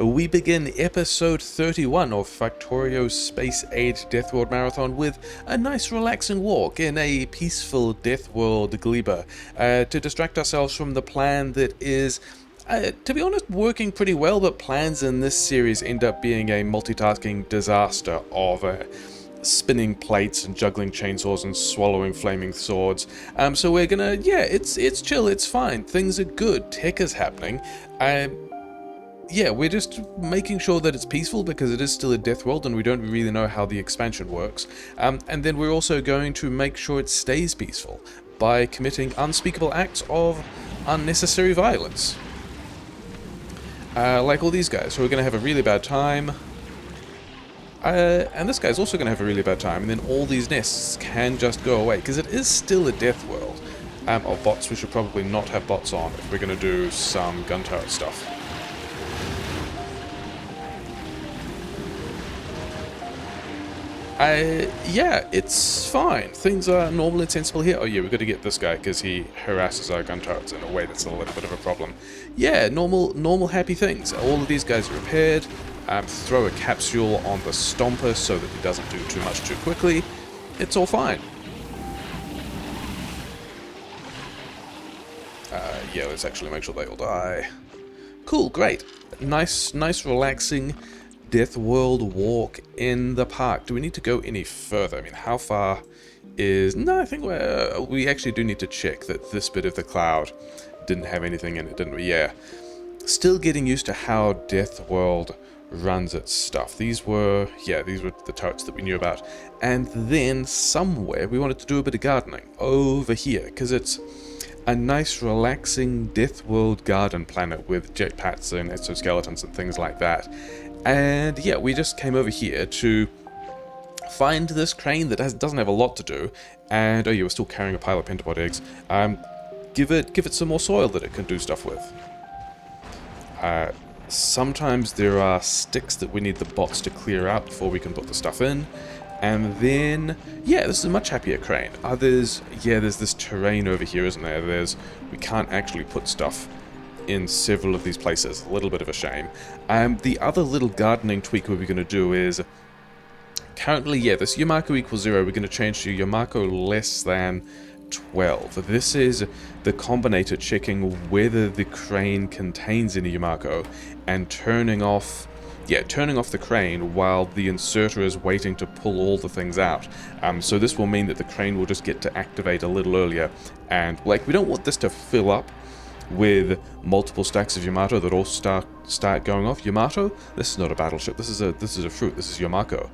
we begin episode 31 of Factorio's Space Age Deathworld Marathon with a nice relaxing walk in a peaceful Deathworld Gleba to distract ourselves from the plan that is, to be honest, working pretty well, but plans in this series end up being a multitasking disaster of spinning plates and juggling chainsaws and swallowing flaming swords. So we're gonna, it's chill, it's fine, things are good, tech is happening. Yeah, we're just making sure that it's peaceful because it is still a death world and we don't really know how the expansion works. And then we're also going to make sure it stays peaceful by committing unspeakable acts of unnecessary violence. Like all these guys who are going to have a really bad time. And this guy's also going to have a really bad time, and then all these nests can just go away because it is still a death world. Or bots, we should probably not have bots on if we're going to do some gun turret stuff. Yeah, it's fine. Things are normal and sensible here. Oh yeah, we've got to get this guy because he harasses our gun turrets in a way that's a little bit of a problem. Yeah, normal happy things. All of these guys are repaired. Throw a capsule on the Stomper so that he doesn't do too much too quickly. It's all fine. Yeah, let's actually make sure they all die. Cool, great. Nice relaxing Deathworld walk in the park. Do we need to go any further? I mean, how far is... No, I think we actually do need to check that this bit of the cloud didn't have anything in it, didn't we? Yeah. Still getting used to how Deathworld runs its stuff. These were the turrets that we knew about. And then somewhere we wanted to do a bit of gardening over here, because it's a nice relaxing Deathworld garden planet with jetpacks and exoskeletons and things like that. And yeah, we just came over here to find this crane that doesn't have a lot to do. And oh yeah, we're still carrying a pile of pentapod eggs. Give it some more soil that it can do stuff with. Sometimes there are sticks that we need the bots to clear out before we can put the stuff in. And then, yeah, this is a much happier crane. There's this terrain over here, isn't there? We can't actually put stuff in several of these places. A little bit of a shame. The other little gardening tweak we're going to do is, currently, yeah, this Yamako equals 0, we're going to change to Yamako less than 12. This is the combinator checking whether the crane contains any Yamako and turning off the crane while the inserter is waiting to pull all the things out. So this will mean that the crane will just get to activate a little earlier, and like we don't want this to fill up with multiple stacks of Yamato that all start going off. Yamato? This is not a battleship. This is a fruit. This is Yamako.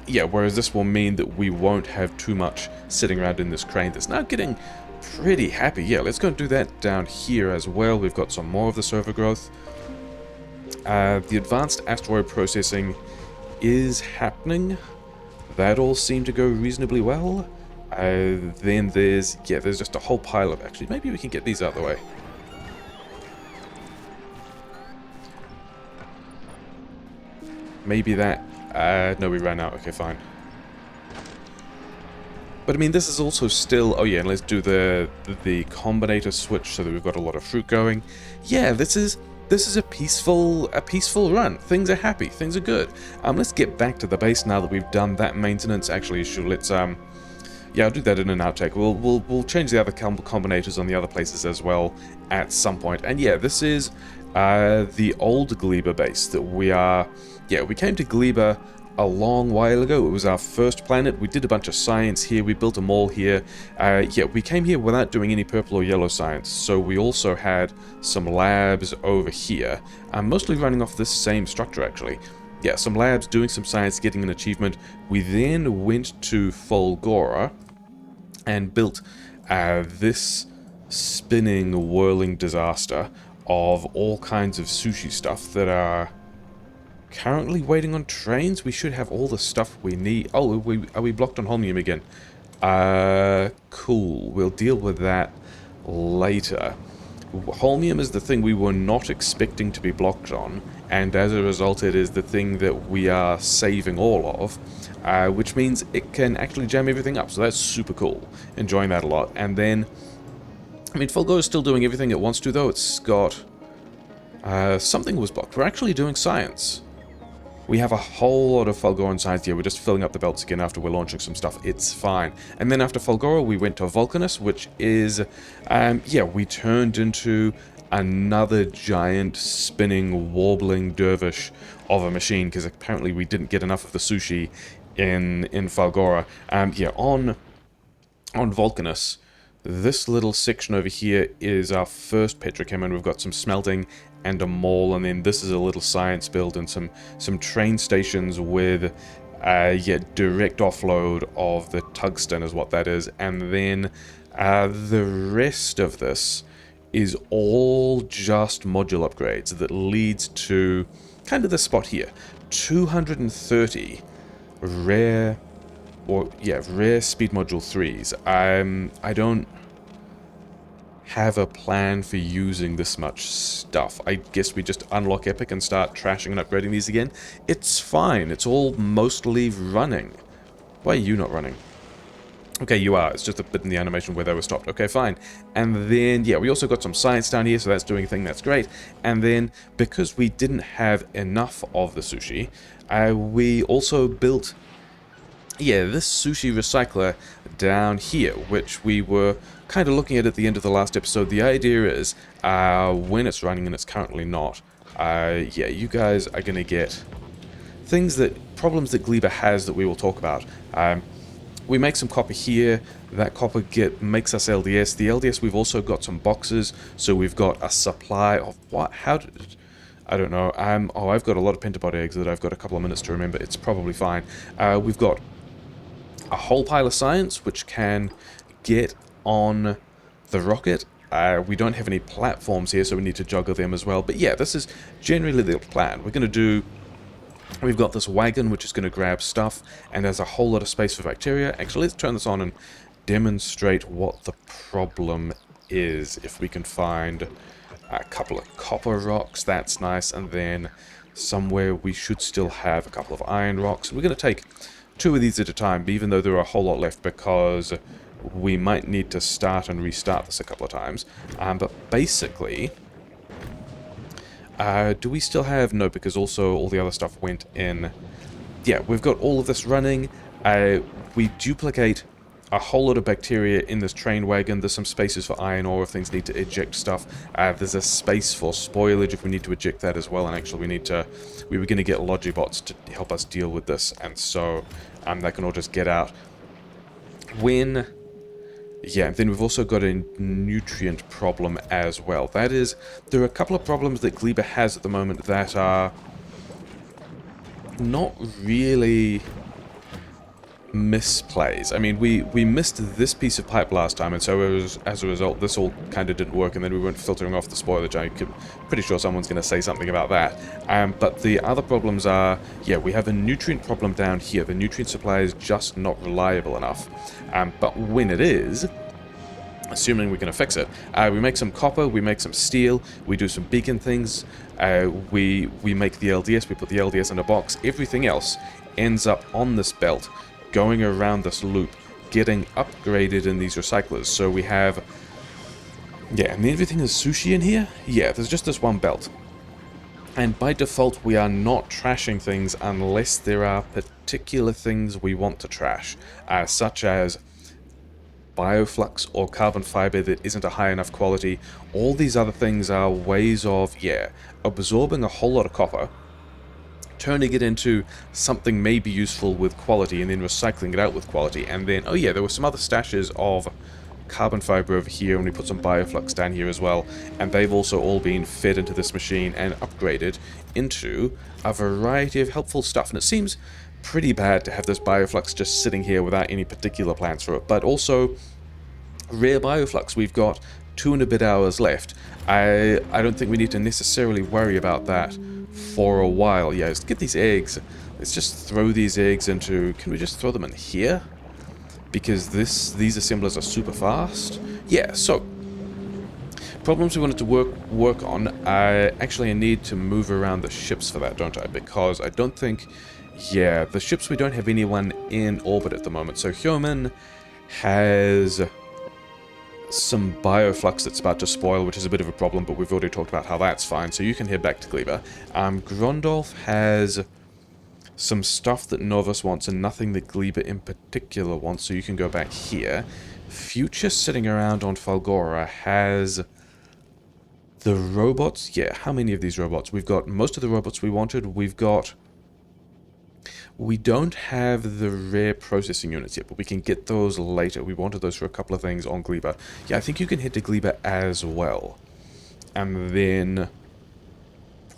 Yeah, whereas this will mean that we won't have too much sitting around in this crane that's now getting pretty happy. Yeah, let's go and do that down here as well. We've got some more of this overgrowth. The advanced asteroid processing is happening. That all seemed to go reasonably well. Then there's just a whole pile of... Actually, maybe we can get these out of the way. Maybe that... no, we ran out. Okay, fine. But I mean, this is also still... Oh yeah, and let's do the combinator switch so that we've got a lot of fruit going. Yeah, this is a peaceful run. Things are happy. Things are good. Let's get back to the base now that we've done that maintenance. Actually, sure, let's... Yeah, I'll do that in an outtake. We'll change the other combinators on the other places as well at some point. And yeah, this is the old Gleba base that we are... Yeah, we came to Gleba a long while ago. It was our first planet. We did a bunch of science here. We built a mall here. Yeah, we came here without doing any purple or yellow science. So we also had some labs over here. I'm mostly running off this same structure, actually. Yeah, some labs, doing some science, getting an achievement. We then went to Fulgora and built this spinning, whirling disaster of all kinds of sushi stuff that are currently waiting on trains. We should have all the stuff we need. Oh, are we blocked on holmium again? Cool. We'll deal with that later. Holmium is the thing we were not expecting to be blocked on, and as a result it is the thing that we are saving all of, which means it can actually jam everything up, so that's super cool. Enjoying that a lot. And then, I mean, Fulgo is still doing everything it wants to, though. It's got Something was blocked. We're actually doing science. We have a whole lot of Fulgoran science here. We're just filling up the belts again after we're launching some stuff. It's fine. And then after Fulgora, we went to Vulcanus, which is, yeah, we turned into another giant spinning, warbling dervish of a machine, because apparently we didn't get enough of the sushi in Fulgora. Yeah, on Vulcanus, this little section over here is our first petrochem, and we've got some smelting and a mall, and then this is a little science build and some train stations with yeah, direct offload of the tungsten is what that is. And then the rest of this is all just module upgrades that leads to kind of this spot here. 230 rare, or yeah, rare speed module 3s. I don't have a plan for using this much stuff. I guess we just unlock Epic and start trashing and upgrading these again. It's fine. It's all mostly running. Why are you not running? Okay, you are. It's just a bit in the animation where they were stopped. Okay, fine. And then, yeah, we also got some science down here, so that's doing a thing. That's great. And then, because we didn't have enough of the sushi, we also built, yeah, this sushi recycler down here, which we were kind of looking at the end of the last episode. The idea is, when it's running, and it's currently not, yeah, you guys are going to get problems that Gleba has that we will talk about. We make some copper here. That copper makes us LDS. The LDS, we've also got some boxes, so we've got a supply of what? I don't know. Oh, I've got a lot of pentapod eggs that I've got a couple of minutes to remember. It's probably fine. We've got a whole pile of science, which can get on the rocket. We don't have any platforms here, so we need to juggle them as well. But yeah, this is generally the plan. We're going to do... We've got this wagon, which is going to grab stuff, and there's a whole lot of space for bacteria. Actually, let's turn this on and demonstrate what the problem is. If we can find a couple of copper rocks, that's nice. And then somewhere we should still have a couple of iron rocks. We're going to take 2 of these at a time, even though there are a whole lot left, because we might need to start and restart this a couple of times. But basically... do we still have... No, because also all the other stuff went in. Yeah, we've got all of this running. We duplicate a whole lot of bacteria in this train wagon. There's some spaces for iron ore if things need to eject stuff. There's a space for spoilage if we need to eject that as well. And actually we were going to get Logibots to help us deal with this. And so that can all just get out. Yeah, then we've also got a nutrient problem as well. That is, there are a couple of problems that Gleba has at the moment that are not really misplays. I mean, we missed this piece of pipe last time, and so as a result, this all kind of didn't work, and then we weren't filtering off the spoilage. I'm pretty sure someone's going to say something about that. But the other problems are, yeah, we have a nutrient problem down here. The nutrient supply is just not reliable enough. But when it is, assuming we can fix it, we make some copper, we make some steel, we do some beacon things, we make the LDS, we put the LDS in a box. Everything else ends up on this belt, going around this loop, getting upgraded in these recyclers. So we have... Yeah, and everything is sushi in here? Yeah, there's just this one belt. And by default, we are not trashing things unless there are particular things we want to trash, such as bioflux or carbon fiber that isn't a high enough quality. All these other things are ways of, yeah, absorbing a whole lot of copper, turning it into something maybe useful with quality, and then recycling it out with quality. And then, oh yeah, there were some other stashes of carbon fiber over here, and we put some bioflux down here as well, and they've also all been fed into this machine and upgraded into a variety of helpful stuff. And it seems pretty bad to have this bioflux just sitting here without any particular plans for it, but also rare bioflux. We've got 2 and a bit hours left. I don't think we need to necessarily worry about that for a while. Yeah, let's get these eggs. Let's just throw these eggs into... Can we just throw them in here? Because these assemblers are super fast. Yeah, so problems we wanted to work on. Actually, I need to move around the ships for that, don't I? Because I don't think... Yeah, the ships, we don't have anyone in orbit at the moment. So Human has some bioflux that's about to spoil, which is a bit of a problem, but we've already talked about how that's fine, so you can head back to Gleba. Grondolf has some stuff that Nauvis wants and nothing that Gleba in particular wants, so you can go back here. Future sitting around on Falgora has the robots. Yeah, how many of these robots? We've got most of the robots we wanted. We don't have the rare processing units yet, but we can get those later. We wanted those for a couple of things on Gleba. Yeah, I think you can head to Gleba as well. And then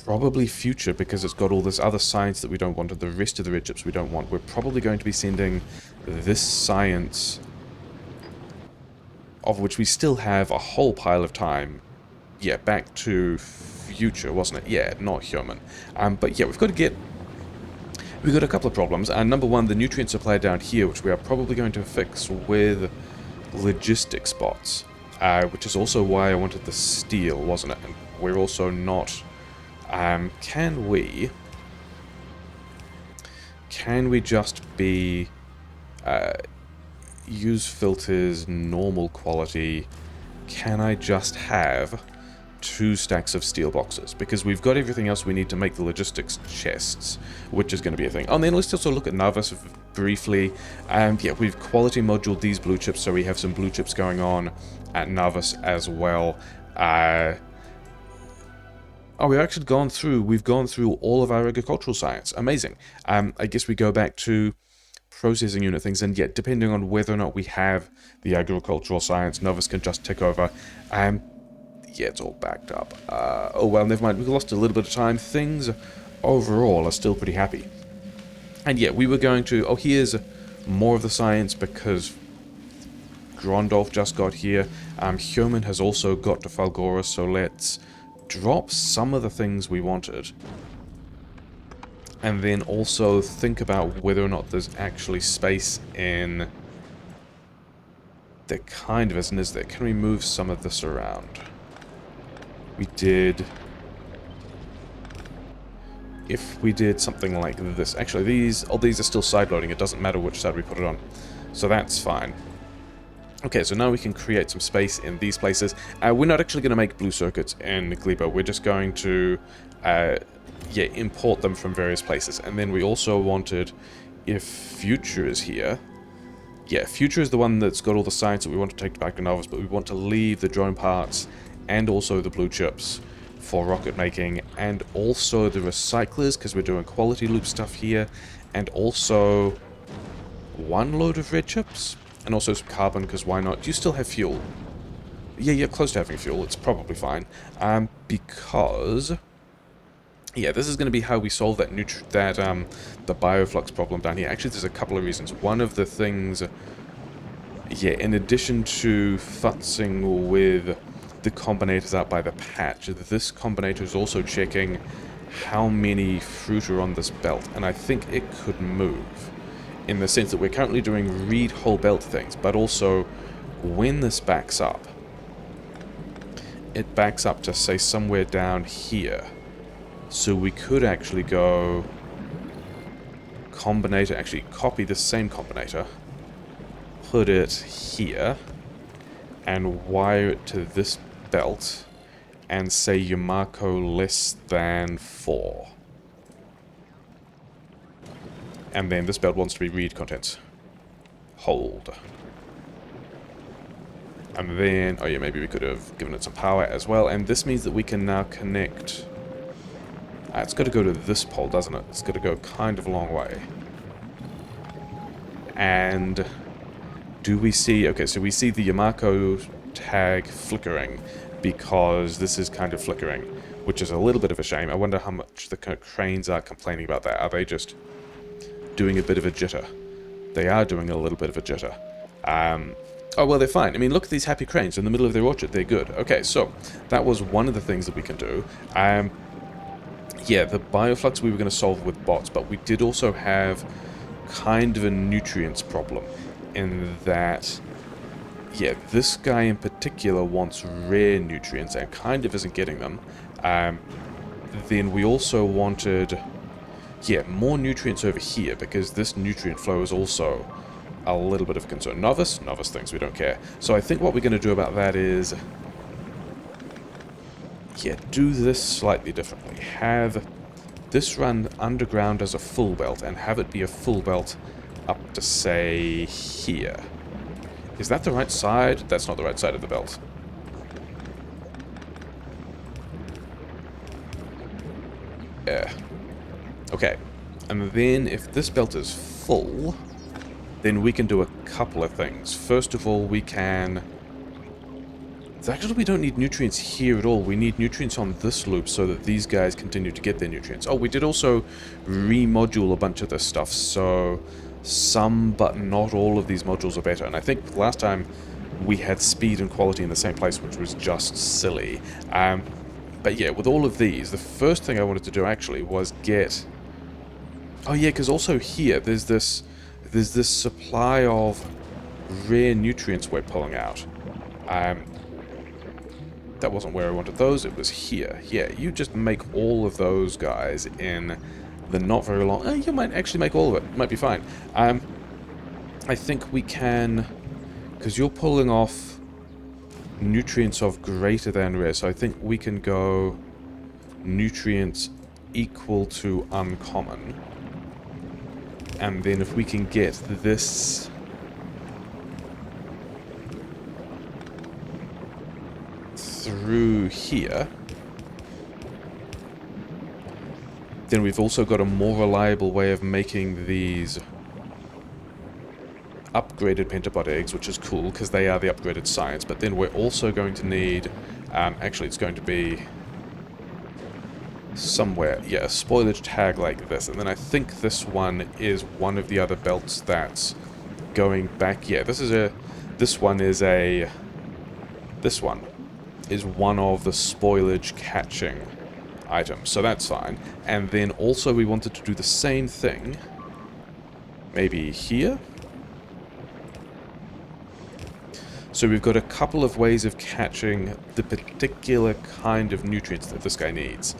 probably Future, because it's got all this other science that we don't want, and the rest of the red chips we don't want. We're probably going to be sending this science, of which we still have a whole pile of time. Yeah, back to Future, wasn't it? Yeah, not human. But yeah, we've got a couple of problems. Number one, the nutrient supply down here, which we are probably going to fix with logistics bots, which is also why I wanted the steel, wasn't it? And we're also not... Can we just be... use filters, normal quality... Can I just have 2 stacks of steel boxes? Because we've got everything else we need to make the logistics chests, which is going to be a thing. Oh, and then let's also look at Nauvis briefly. Yeah, we've quality moduled these blue chips, so we have some blue chips going on at Nauvis as well. Oh, we've gone through all of our agricultural science. Amazing. I guess we go back to processing unit things, and yet depending on whether or not we have the agricultural science, Nauvis can just tick over. Yeah, it's all backed up. Oh well, never mind, we lost a little bit of time. Things overall are still pretty happy. And yeah, we were going to... Oh, here's more of the science because Grondolf just got here. Human has also got to Falgora, so let's drop some of the things we wanted. And then also think about whether or not there's actually space in... There kind of isn't, is there? Can we move some of this around? We did... If we did something like this... Actually, these are still side-loading. It doesn't matter which side we put it on. So that's fine. Okay, so now we can create some space in these places. We're not actually going to make blue circuits in Gleba. We're just going to... yeah, import them from various places. And then we also wanted, if Future is here... Yeah, Future is the one that's got all the science that we want to take back to Nauvis, but we want to leave the drone parts and also the blue chips for rocket making, and also the recyclers, because we're doing quality loop stuff here, and also 1 load of red chips, and also some carbon, because why not? Do you still have fuel? Yeah, you're close to having fuel. It's probably fine. Because... Yeah, this is going to be how we solve that the bioflux problem down here. Actually, there's a couple of reasons. One of the things, yeah, in addition to futzing with the combinators out by the patch, this combinator is also checking how many fruit are on this belt, and I think it could move, in the sense that we're currently doing read whole belt things, but also when this backs up, it backs up to, say, somewhere down here. So we could actually go combinator, actually copy the same combinator, put it here, and wire it to this belt, and say Yamako less than 4. And then this belt wants to be read contents. Hold. And then, oh yeah, maybe we could have given it some power as well, and this means that we can now connect... it's got to go to this pole, doesn't it? It's got to go kind of a long way. And do we see... Okay, so we see the Yamako tag flickering because this is kind of flickering, which is a little bit of a shame. I wonder how much the cranes are complaining about that. Are they just doing a bit of a jitter? They are doing a little bit of a jitter. Oh, well, they're fine. I mean, look at these happy cranes in the middle of their orchard. They're good. Okay, so that was one of the things that we can do. Yeah, the bioflux we were going to solve with bots, but we did also have kind of a nutrients problem in that, yeah, this guy in particular wants rare nutrients and kind of isn't getting them. Then we also wanted, yeah, more nutrients over here because this nutrient flow is also a little bit of concern. Nauvis thinks we don't care. So I think what we're going to do about that is, yeah, do this slightly differently. Have this run underground as a full belt, and have it be a full belt up to, say, here. Is that the right side? That's not the right side of the belt. Yeah. Okay. And then if this belt is full, then we can do a couple of things. First of all, we can... Actually, we don't need nutrients here at all. We need nutrients on this loop so that these guys continue to get their nutrients. Oh, we did also remodule a bunch of this stuff, so some but not all of these modules are better. And I think last time we had speed and quality in the same place, which was just silly. But yeah, with all of these, the first thing I wanted to do actually was get... Oh yeah, because also here, there's this supply of rare nutrients we're pulling out. That wasn't where I wanted those, it was here. Yeah, you just make all of those guys in the not very long... you might actually make all of it. Might be fine. I think we can... Because you're pulling off nutrients of greater than rare, so I think we can go nutrients equal to uncommon. And then if we can get this... through here, then we've also got a more reliable way of making these upgraded pentapod eggs, which is cool because they are the upgraded science. But then we're also going to need, actually it's going to be somewhere, yeah, a spoilage tag like this. And then I think this one is one of the other belts that's going back. Yeah, this one is one of the spoilage catching items, so that's fine. And then also we wanted to do the same thing, maybe here. So we've got a couple of ways of catching the particular kind of nutrients that this guy needs,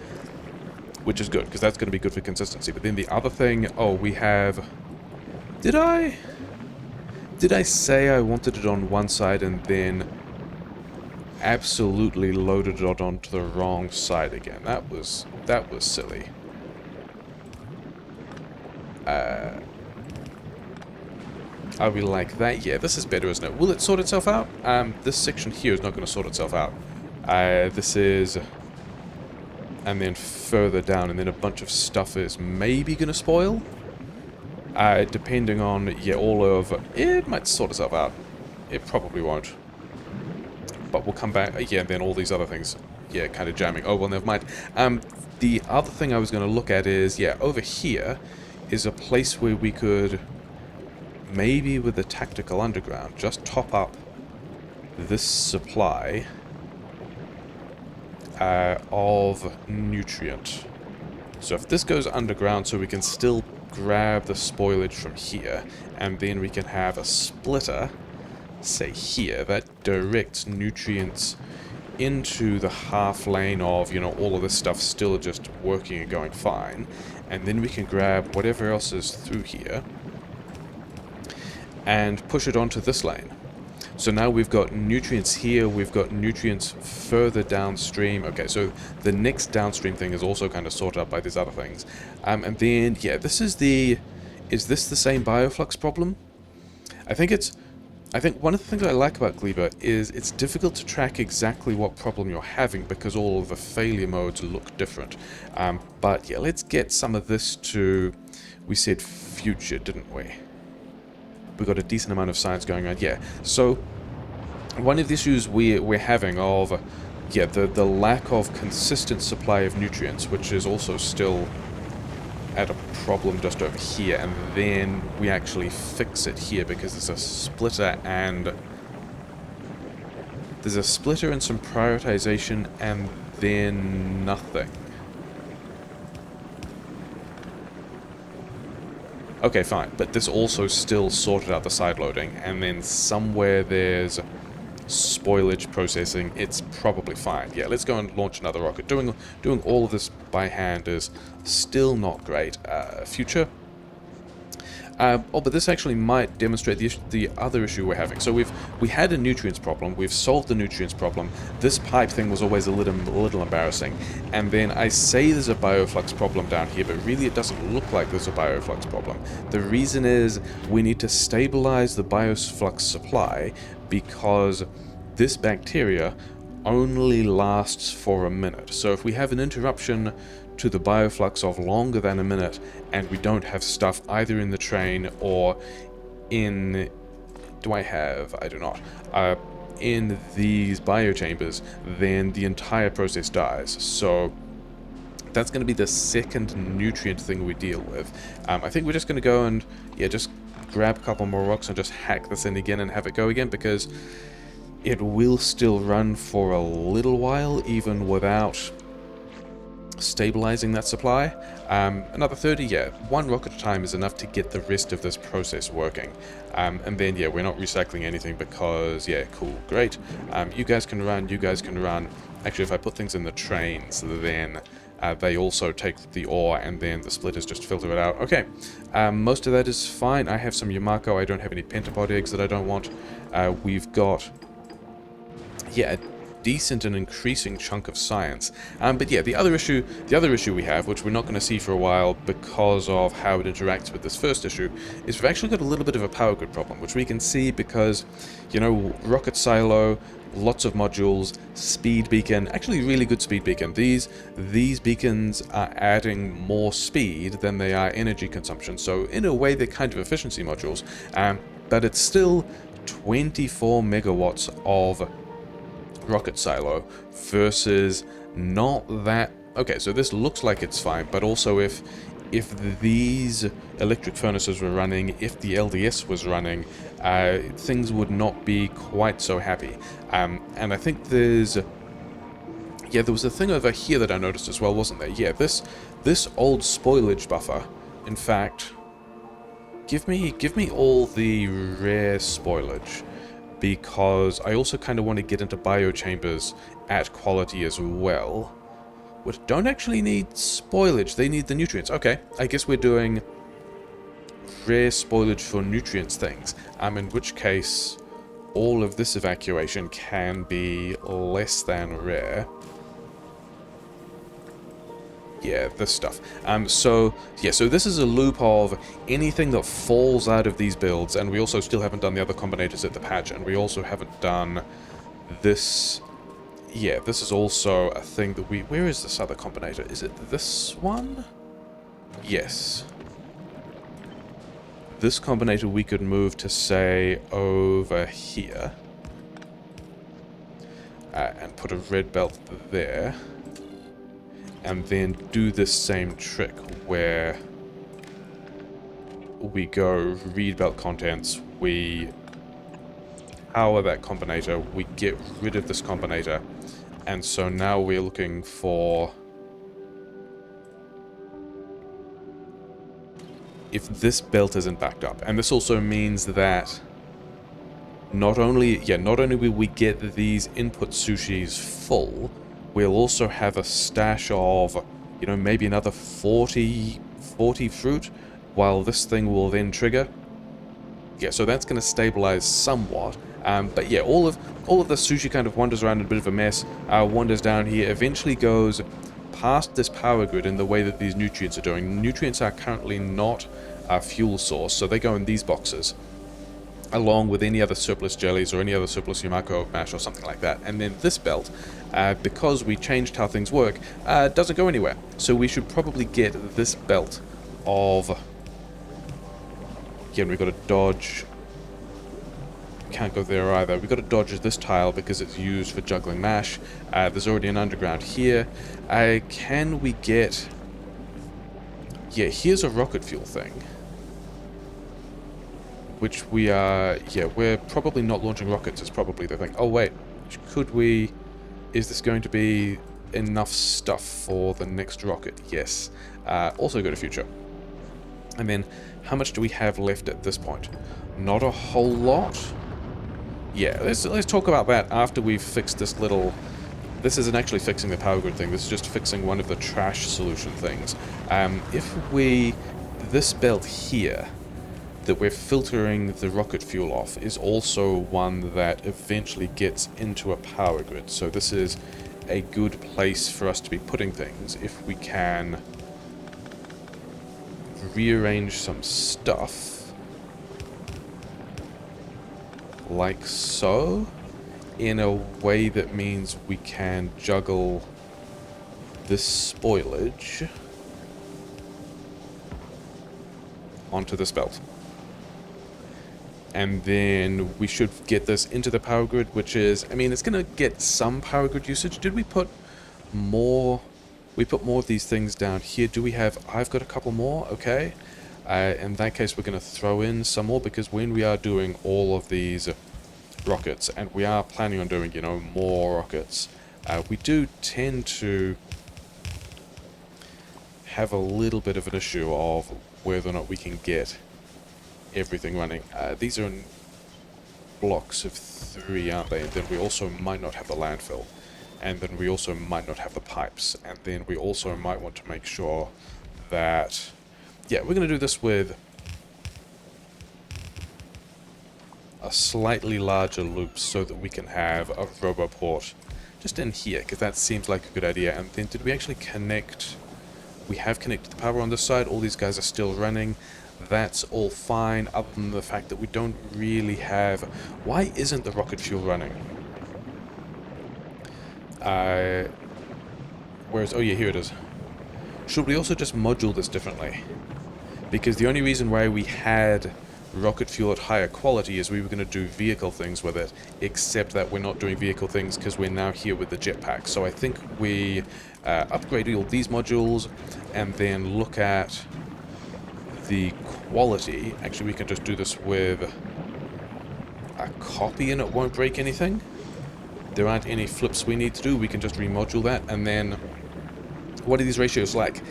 which is good, because that's going to be good for consistency. But then the other thing, oh, we have... Did I say I wanted it on one side and then absolutely loaded it onto the wrong side again? That was silly. Are we like that? Yeah, this is better, isn't it? Will it sort itself out? This section here is not going to sort itself out. This is... And then further down, and then a bunch of stuff is maybe going to spoil? Depending on, yeah, all of... It might sort itself out. It probably won't. But we'll come back... Yeah, and then all these other things, yeah, kind of jamming. Oh, well, never mind. The other thing I was going to look at is, yeah, over here is a place where we could... Maybe with the tactical underground, just top up this supply of nutrient. So if this goes underground, so we can still grab the spoilage from here, and then we can have a splitter, say here, that directs nutrients into the half lane of, you know, all of this stuff still just working and going fine, and then we can grab whatever else is through here and push it onto this lane. So now we've got nutrients here, we've got nutrients further downstream. Okay, so the next downstream thing is also kind of sorted out by these other things. And then, yeah, this is the... Is this the same bioflux problem? I think one of the things I like about Gleba is it's difficult to track exactly what problem you're having because all of the failure modes look different. But yeah, let's get some of this to... We said future, didn't we? We've got a decent amount of science going on, yeah. So, one of the issues we're having of, yeah, the lack of consistent supply of nutrients, which is also still at a problem just over here, and then we actually fix it here because there's a splitter and... There's a splitter and some prioritization, and then nothing. Okay, fine, but this also still sorted out the side loading, and then somewhere there's spoilage processing. It's probably fine. Yeah, let's go and launch another rocket. Doing all of this by hand is still not great. Future. Oh, but this actually might demonstrate the other issue we're having. So we had a nutrients problem. We've solved the nutrients problem. This pipe thing was always a little embarrassing. And then I say there's a bioflux problem down here, but really it doesn't look like there's a bioflux problem. The reason is we need to stabilize the bioflux supply because this bacteria only lasts for a minute. So if we have an interruption to the bioflux of longer than a minute and we don't have stuff either in the train or in... I do not. In these biochambers, then the entire process dies. So that's going to be the second nutrient thing we deal with. I think we're just going to go and, yeah, just grab a couple more rocks and just hack this in again and have it go again, because it will still run for a little while even without stabilizing that supply. Another 30, yeah, one rock at a time is enough to get the rest of this process working. And then, yeah, we're not recycling anything because, yeah, cool, great. You guys can run, you guys can run. Actually, if I put things in the trains, then they also take the ore and then the splitters just filter it out. Okay, most of that is fine. I have some Yamako. I don't have any pentapod eggs that I don't want. We've got, yeah, a decent and increasing chunk of science. But yeah, the other issue we have, which we're not going to see for a while because of how it interacts with this first issue, is we've actually got a little bit of a power grid problem, which we can see because, you know, rocket silo, lots of modules, speed beacon, actually really good speed beacon. These beacons are adding more speed than they are energy consumption, so in a way they're kind of efficiency modules, but it's still 24 megawatts of rocket silo versus not that... Okay, so this looks like it's fine, but also if these electric furnaces were running, if the LDS was running, things would not be quite so happy. And I think there's... Yeah, there was a thing over here that I noticed as well, wasn't there? Yeah, this old spoilage buffer, in fact... Give me all the rare spoilage, because I also kind of want to get into biochambers at quality as well. Which don't actually need spoilage, they need the nutrients. Okay, I guess we're doing rare spoilage for nutrients things. In which case, all of this evacuation can be less than rare. Yeah, this stuff. So this is a loop of anything that falls out of these builds, and we also still haven't done the other combinators at the patch, and we also haven't done this. Yeah, this is also a thing that we... Where is this other combinator? Is it this one? Yes. This combinator we could move to, say, over here. And put a red belt there. And then do this same trick where we go read belt contents, we power that combinator, we get rid of this combinator, and so now we're looking for... if this belt isn't backed up. And this also means that not only will we get these input sushis full, we'll also have a stash of, you know, maybe another 40 fruit, while this thing will then trigger. Yeah, so that's going to stabilize somewhat. But yeah, all of the sushi kind of wanders around in a bit of a mess, wanders down here, eventually goes past this power grid in the way that these nutrients are doing. Nutrients are currently not a fuel source, so they go in these boxes, along with any other surplus jellies or any other surplus Yamako mash or something like that. And then this belt, because we changed how things work, doesn't go anywhere. So we should probably get this belt of... Again, we've got to dodge... Can't go there either. We've got to dodge this tile because it's used for juggling mash. There's already an underground here. Can we get... Yeah, here's a rocket fuel thing. Which we are... Yeah, we're probably not launching rockets is probably the thing. Oh, wait. Could we... Is this going to be enough stuff for the next rocket? Yes. Also go to future. And then, how much do we have left at this point? Not a whole lot. Yeah, let's talk about that after we've fixed this little... This isn't actually fixing the power grid thing. This is just fixing one of the trash solution things. If we... This belt here... that we're filtering the rocket fuel off is also one that eventually gets into a power grid. So this is a good place for us to be putting things if we can rearrange some stuff like so, in a way that means we can juggle this spoilage onto this belt. And then we should get this into the power grid, which is, I mean, it's going to get some power grid usage. Did we put more? We put more of these things down here. Do we have? I've got a couple more. Okay. In that case, we're going to throw in some more, because when we are doing all of these rockets, and we are planning on doing, you know, more rockets, we do tend to have a little bit of an issue of whether or not we can get everything running. These are in blocks of 3, aren't they? And then we also might not have the landfill, and then we also might not have the pipes, and then we also might want to make sure that, yeah, we're going to do this with a slightly larger loop so that we can have a roboport just in here, because that seems like a good idea. And then did we actually connect? We have connected the power on this side. All these guys are still running. That's all fine, other than the fact that we don't really have... Why isn't the rocket fuel running? Whereas... Oh yeah, here it is. Should we also just module this differently? Because the only reason why we had rocket fuel at higher quality is we were going to do vehicle things with it, except that we're not doing vehicle things because we're now here with the jetpack. So I think we upgrade all these modules and then look at the quality. Actually, we can just do this with a copy and it won't break anything. There aren't any flips we need to do. We can just remodule that. And then, what are these ratios like?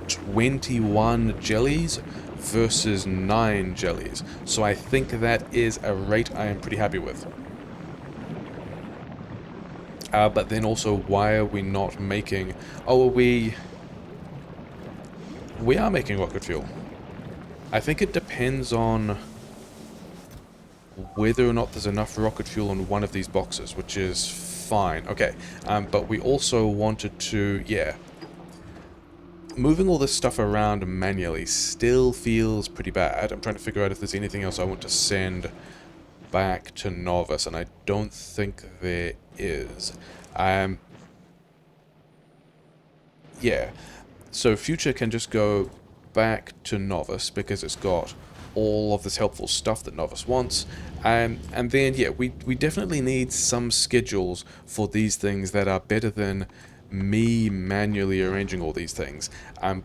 21 jellies versus 9 jellies. So I think that is a rate I am pretty happy with. But then also, why are we not making... Oh, we are making rocket fuel. I think it depends on whether or not there's enough rocket fuel in one of these boxes, which is fine. Okay, but we also wanted to, yeah... Moving all this stuff around manually still feels pretty bad. I'm trying to figure out if there's anything else I want to send back to Nauvis, and I don't think there is. Yeah, so Future can just go back to Nauvis because it's got all of this helpful stuff that Nauvis wants. And then, yeah, we definitely need some schedules for these things that are better than me manually arranging all these things.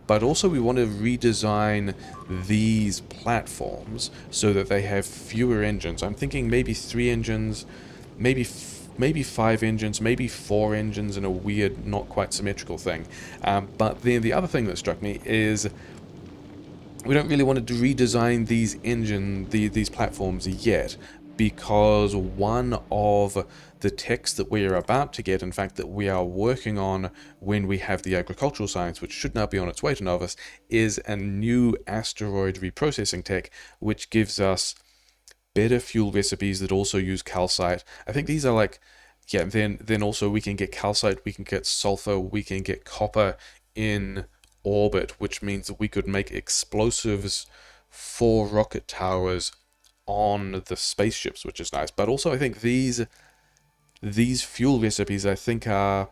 But also we want to redesign these platforms so that they have fewer engines. I'm thinking maybe 3 engines, maybe 5 engines, maybe 4 engines in a weird, not quite symmetrical thing. But then the other thing that struck me is we don't really want to redesign these platforms yet, because one of the techs that we are about to get, in fact that we are working on when we have the agricultural science, which should now be on its way to Nauvis, is a new asteroid reprocessing tech, which gives us better fuel recipes that also use calcite. I think these are like, yeah, then also we can get calcite, we can get sulfur, we can get copper in orbit, which means that we could make explosives for rocket towers on the spaceships, which is nice. But also I think these fuel recipes, I think, they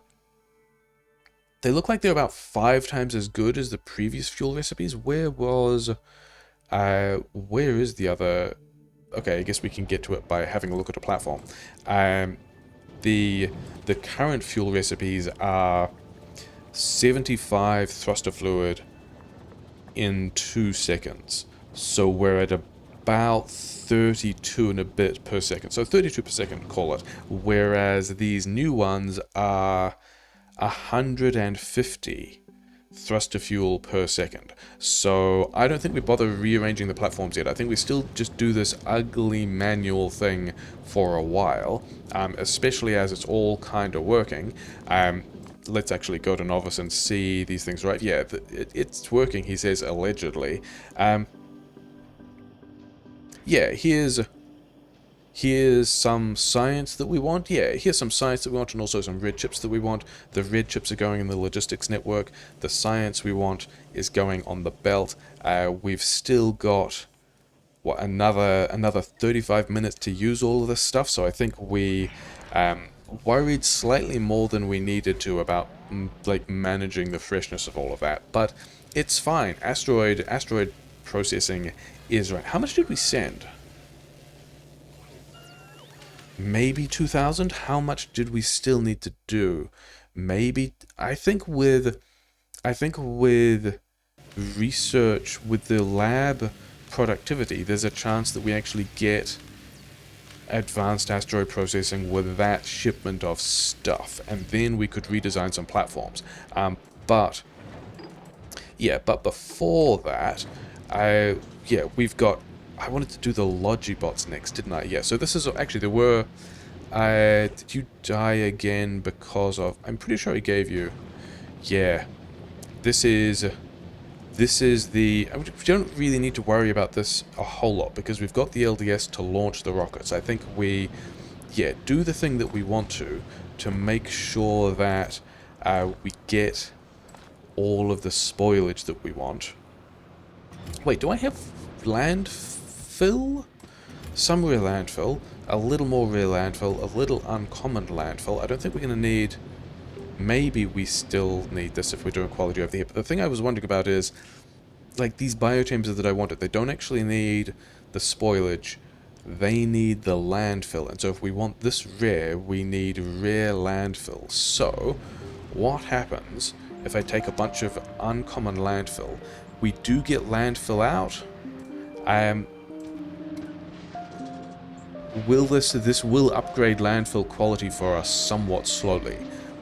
look like they're about 5 times as good as the previous fuel recipes. Where is the other? Okay, I guess we can get to it by having a look at a platform. The current fuel recipes are 75 thruster fluid in 2 seconds. So we're at about 32 and a bit per second. So 32 per second, call it. Whereas these new ones are 150 thruster fuel per second. So I don't think we bother rearranging the platforms yet. I think we still just do this ugly manual thing for a while, especially as it's all kind of working. Let's actually go to Nauvis and see these things, right? Yeah, it's working, he says, allegedly. yeah, here's some science that we want. Yeah, here's some science that we want, and also some red chips that we want. The red chips are going in the logistics network. The science we want is going on the belt. We've still got, what, another 35 minutes to use all of this stuff, so I think we worried slightly more than we needed to about like managing the freshness of all of that, but it's fine. Asteroid processing is right. How much did we send? Maybe 2,000? How much did we still need to do? Maybe, I think with research, with the lab productivity, there's a chance that we actually get advanced asteroid processing with that shipment of stuff, and then we could redesign some platforms. But before that, we've got, I wanted to do the Logibots next, didn't I? Yeah, so this is, actually, there were, did you die again because of, I'm pretty sure I gave you, yeah, this is the, we don't really need to worry about this a whole lot, because we've got the LDS to launch the rockets. I think we, do the thing that we want to make sure that we get all of the spoilage that we want. Wait, do I have landfill? Some rare landfill, a little more rare landfill, a little uncommon landfill. I don't think we're going to need... Maybe we still need this if we're doing quality over here. But the thing I was wondering about is, like, these biochambers that I wanted, they don't actually need the spoilage. They need the landfill. And so if we want this rare, we need rare landfill. So, what happens if I take a bunch of uncommon landfill? We do get landfill out. This will upgrade landfill quality for us somewhat slowly,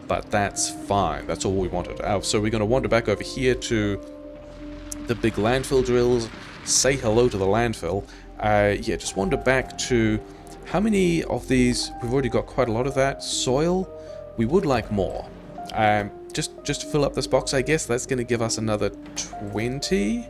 but that's fine. That's all we wanted. So we're going to wander back over here to the big landfill drills, say hello to the landfill. Just wander back to, how many of these? We've already got quite a lot of that. Soil, we would like more. Just to fill up this box, I guess that's going to give us another 20.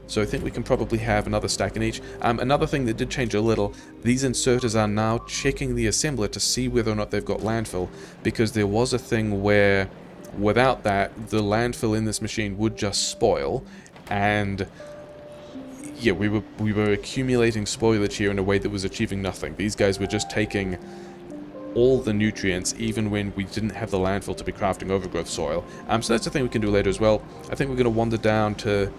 So I think we can probably have another stack in each. Another thing that did change a little, these inserters are now checking the assembler to see whether or not they've got landfill, because there was a thing where without that, the landfill in this machine would just spoil, and yeah, we were accumulating spoilage here in a way that was achieving nothing. These guys were just taking all the nutrients, even when we didn't have the landfill to be crafting overgrowth soil. So that's the thing we can do later as well. I think we're going to wander down to,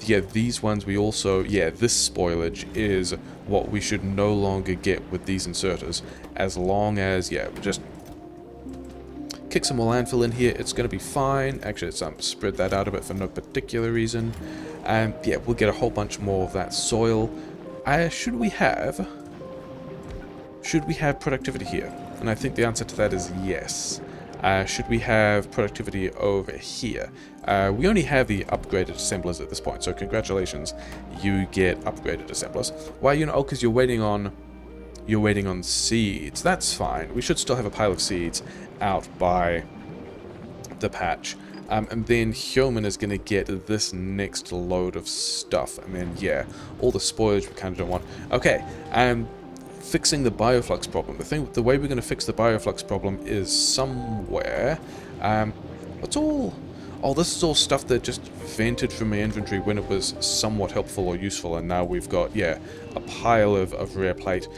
these ones we also, this spoilage is what we should no longer get with these inserters, as long as, we just kick some more landfill in here, it's going to be fine. Actually, let's spread that out a bit for no particular reason. And we'll get a whole bunch more of that soil. Should we have productivity here? And I think the answer to that is yes. Should we have productivity over here? We only have the upgraded assemblers at this point, so congratulations, you get upgraded assemblers. Why, because you're waiting on seeds. That's fine. We should still have a pile of seeds out by the patch. And then Hyoman is going to get this next load of stuff. And then, all the spoilage we kind of don't want. Okay, fixing the bioflux problem. The way we're going to fix the bioflux problem is somewhere. What's all... Oh, this is all stuff that just vented from my inventory when it was somewhat helpful or useful, and now we've got, a pile of rare plate.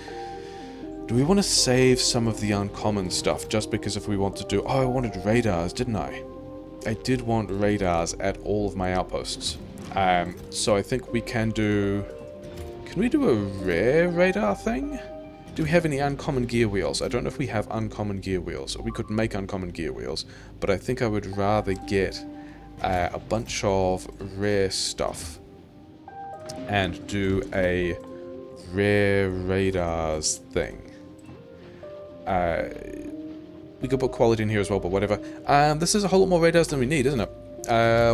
Do we want to save some of the uncommon stuff, just because if we want to do... Oh, I wanted radars, didn't I? I did want radars at all of my outposts. So I think we can do... Can we do a rare radar thing? Do we have any uncommon gear wheels? I don't know if we have uncommon gear wheels. We could make uncommon gear wheels, but I think I would rather get a bunch of rare stuff and do a rare radars thing. We could put quality in here as well, but whatever. This is a whole lot more radars than we need, isn't it?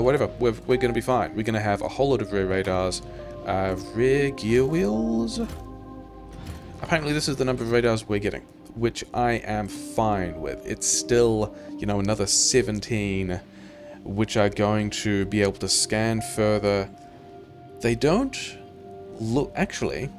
Whatever. We're going to be fine. We're going to have a whole lot of rare radars. Rare gear wheels? Apparently this is the number of radars we're getting, which I am fine with. It's still, another 17, which are going to be able to scan further. They don't look, actually,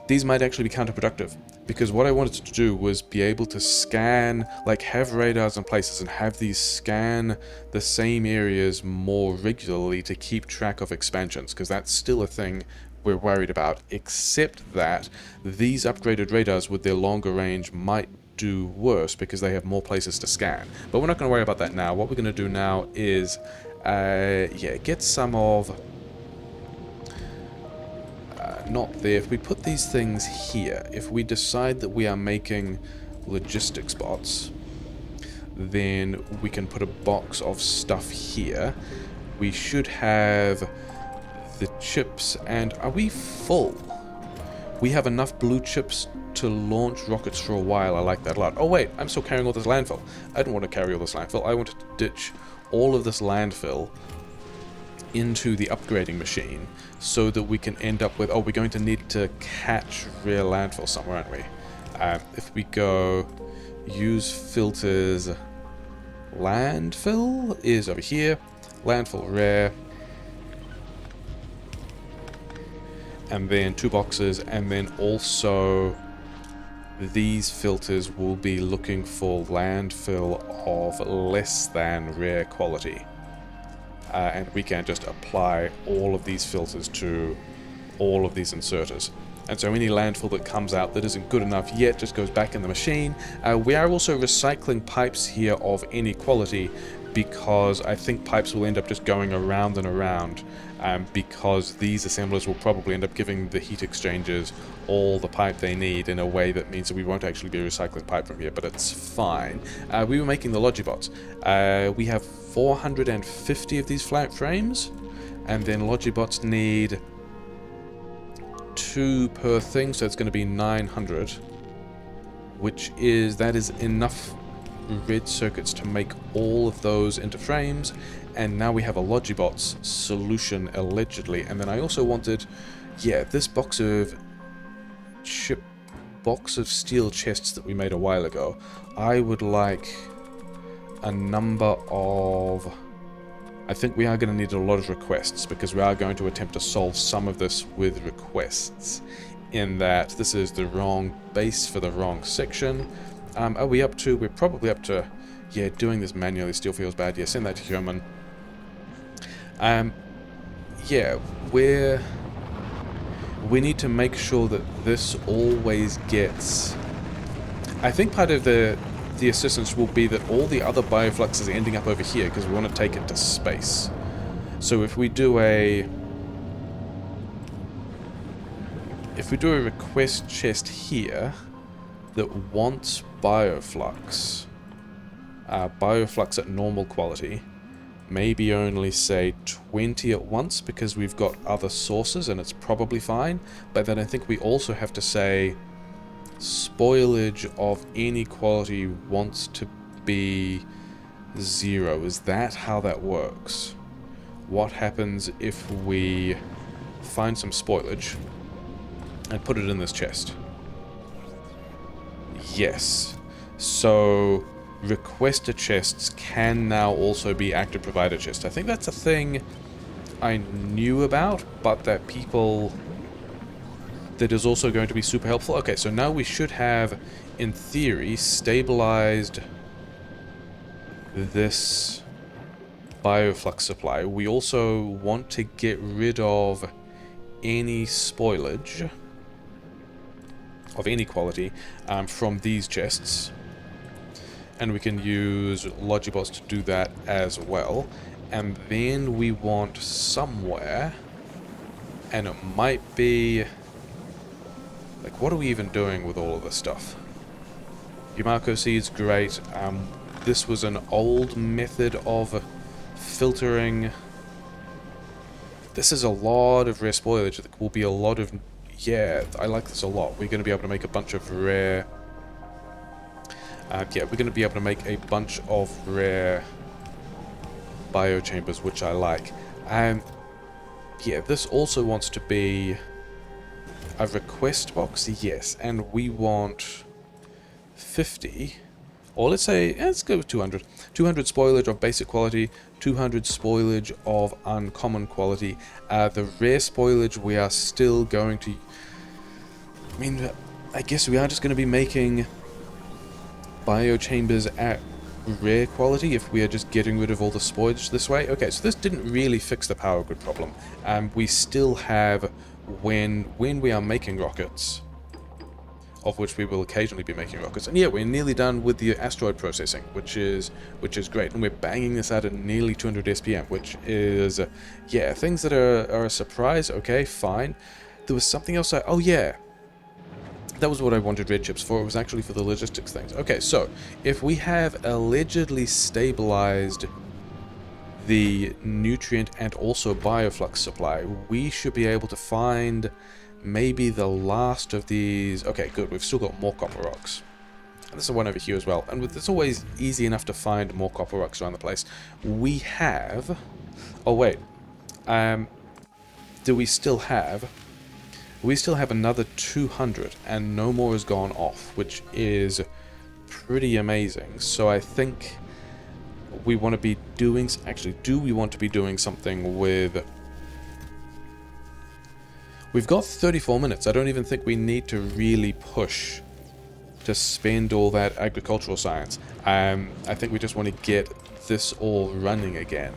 these might actually be counterproductive. Because what I wanted to do was be able to scan, like have radars in places and have these scan the same areas more regularly to keep track of expansions, because that's still a thing we're worried about, except that these upgraded radars with their longer range might do worse because they have more places to scan. But we're not going to worry about that now. What we're going to do now is, yeah, get some of... not there. If we put these things here, if we decide that we are making logistics bots, then we can put a box of stuff here. We should have the chips, and are we full? We have enough blue chips to launch rockets for a while. I like that a lot. Oh wait, I'm still carrying all this landfill. I don't want to carry all this landfill. I want to ditch all of this landfill into the upgrading machine so that we can end up with... oh, we're going to need to catch rare landfill somewhere, aren't we? If we go use filters, landfill is over here, landfill rare, and then 2 boxes, and then also these filters will be looking for landfill of less than rare quality. And we can just apply all of these filters to all of these inserters. And so any landfill that comes out that isn't good enough yet just goes back in the machine. We are also recycling pipes here of any quality, because I think pipes will end up just going around and around, because these assemblers will probably end up giving the heat exchangers all the pipe they need in a way that means that we won't actually be recycling pipe from here, but it's fine. We were making the Logibots. We have 450 of these flat frames, and then Logibots need 2 per thing, so it's going to be 900, that is enough red circuits to make all of those into frames. And now we have a Logibots solution, allegedly. And then I also wanted, yeah, this box of steel chests that we made a while ago. I would like a number of... I think we are going to need a lot of requests, because we are going to attempt to solve some of this with requests, in that this is the wrong base for the wrong section. Are we up to... we're probably up to... yeah, doing this manually still feels bad. Yeah, send that to human. Yeah, we need to make sure that this always gets... I think part of the assistance will be that all the other biofluxes are ending up over here, because we want to take it to space. So if we do a... request chest here that wants bioflux, bioflux at normal quality, maybe only say 20 at once, because we've got other sources and it's probably fine. But then I think we also have to say spoilage of any quality wants to be 0. Is that how that works? What happens if we find some spoilage and put it in this chest? Yes. So requester chests can now also be active provider chests. I think that's a thing I knew about, but that is also going to be super helpful. Okay, so now we should have, in theory, stabilized this bioflux supply. We also want to get rid of any spoilage of any quality from these chests, and we can use Logibots to do that as well. And then we want somewhere, and it might be like, what are we even doing with all of this stuff? Yumako seeds, great. This was an old method of filtering. This is a lot of rare spoilage. There will be a lot of... yeah, I like this a lot. We're going to be able to make a bunch of rare... yeah, we're going to be able to make a bunch of rare biochambers, which I like. Yeah, this also wants to be a request box, yes, and we want 50, or let's say, let's go with 200. 200 spoilage of basic quality, 200 spoilage of uncommon quality. The rare spoilage we are still going to... I mean, I guess we are just going to be making biochambers at rare quality if we are just getting rid of all the spoilage this way. Okay, so this didn't really fix the power grid problem. We still have, when we are making rockets, of which we will occasionally be making rockets, and yeah, we're nearly done with the asteroid processing, which is great, and we're banging this out at nearly 200 SPM, which is, yeah, things that are a surprise. Okay, fine. There was something else oh yeah, that was what I wanted red chips for. It was actually for the logistics things. Okay, so if we have allegedly stabilized the nutrient and also bioflux supply, we should be able to find maybe the last of these. Okay, good. We've still got more copper rocks. And there's one over here as well. And it's always easy enough to find more copper rocks around the place. We have... Oh, wait. Do we still have... We still have another 200, and no more has gone off, which is pretty amazing. So I think we want to be doing... Actually, do we want to be doing something with... We've got 34 minutes. I don't even think we need to really push to spend all that agricultural science. I think we just want to get this all running again.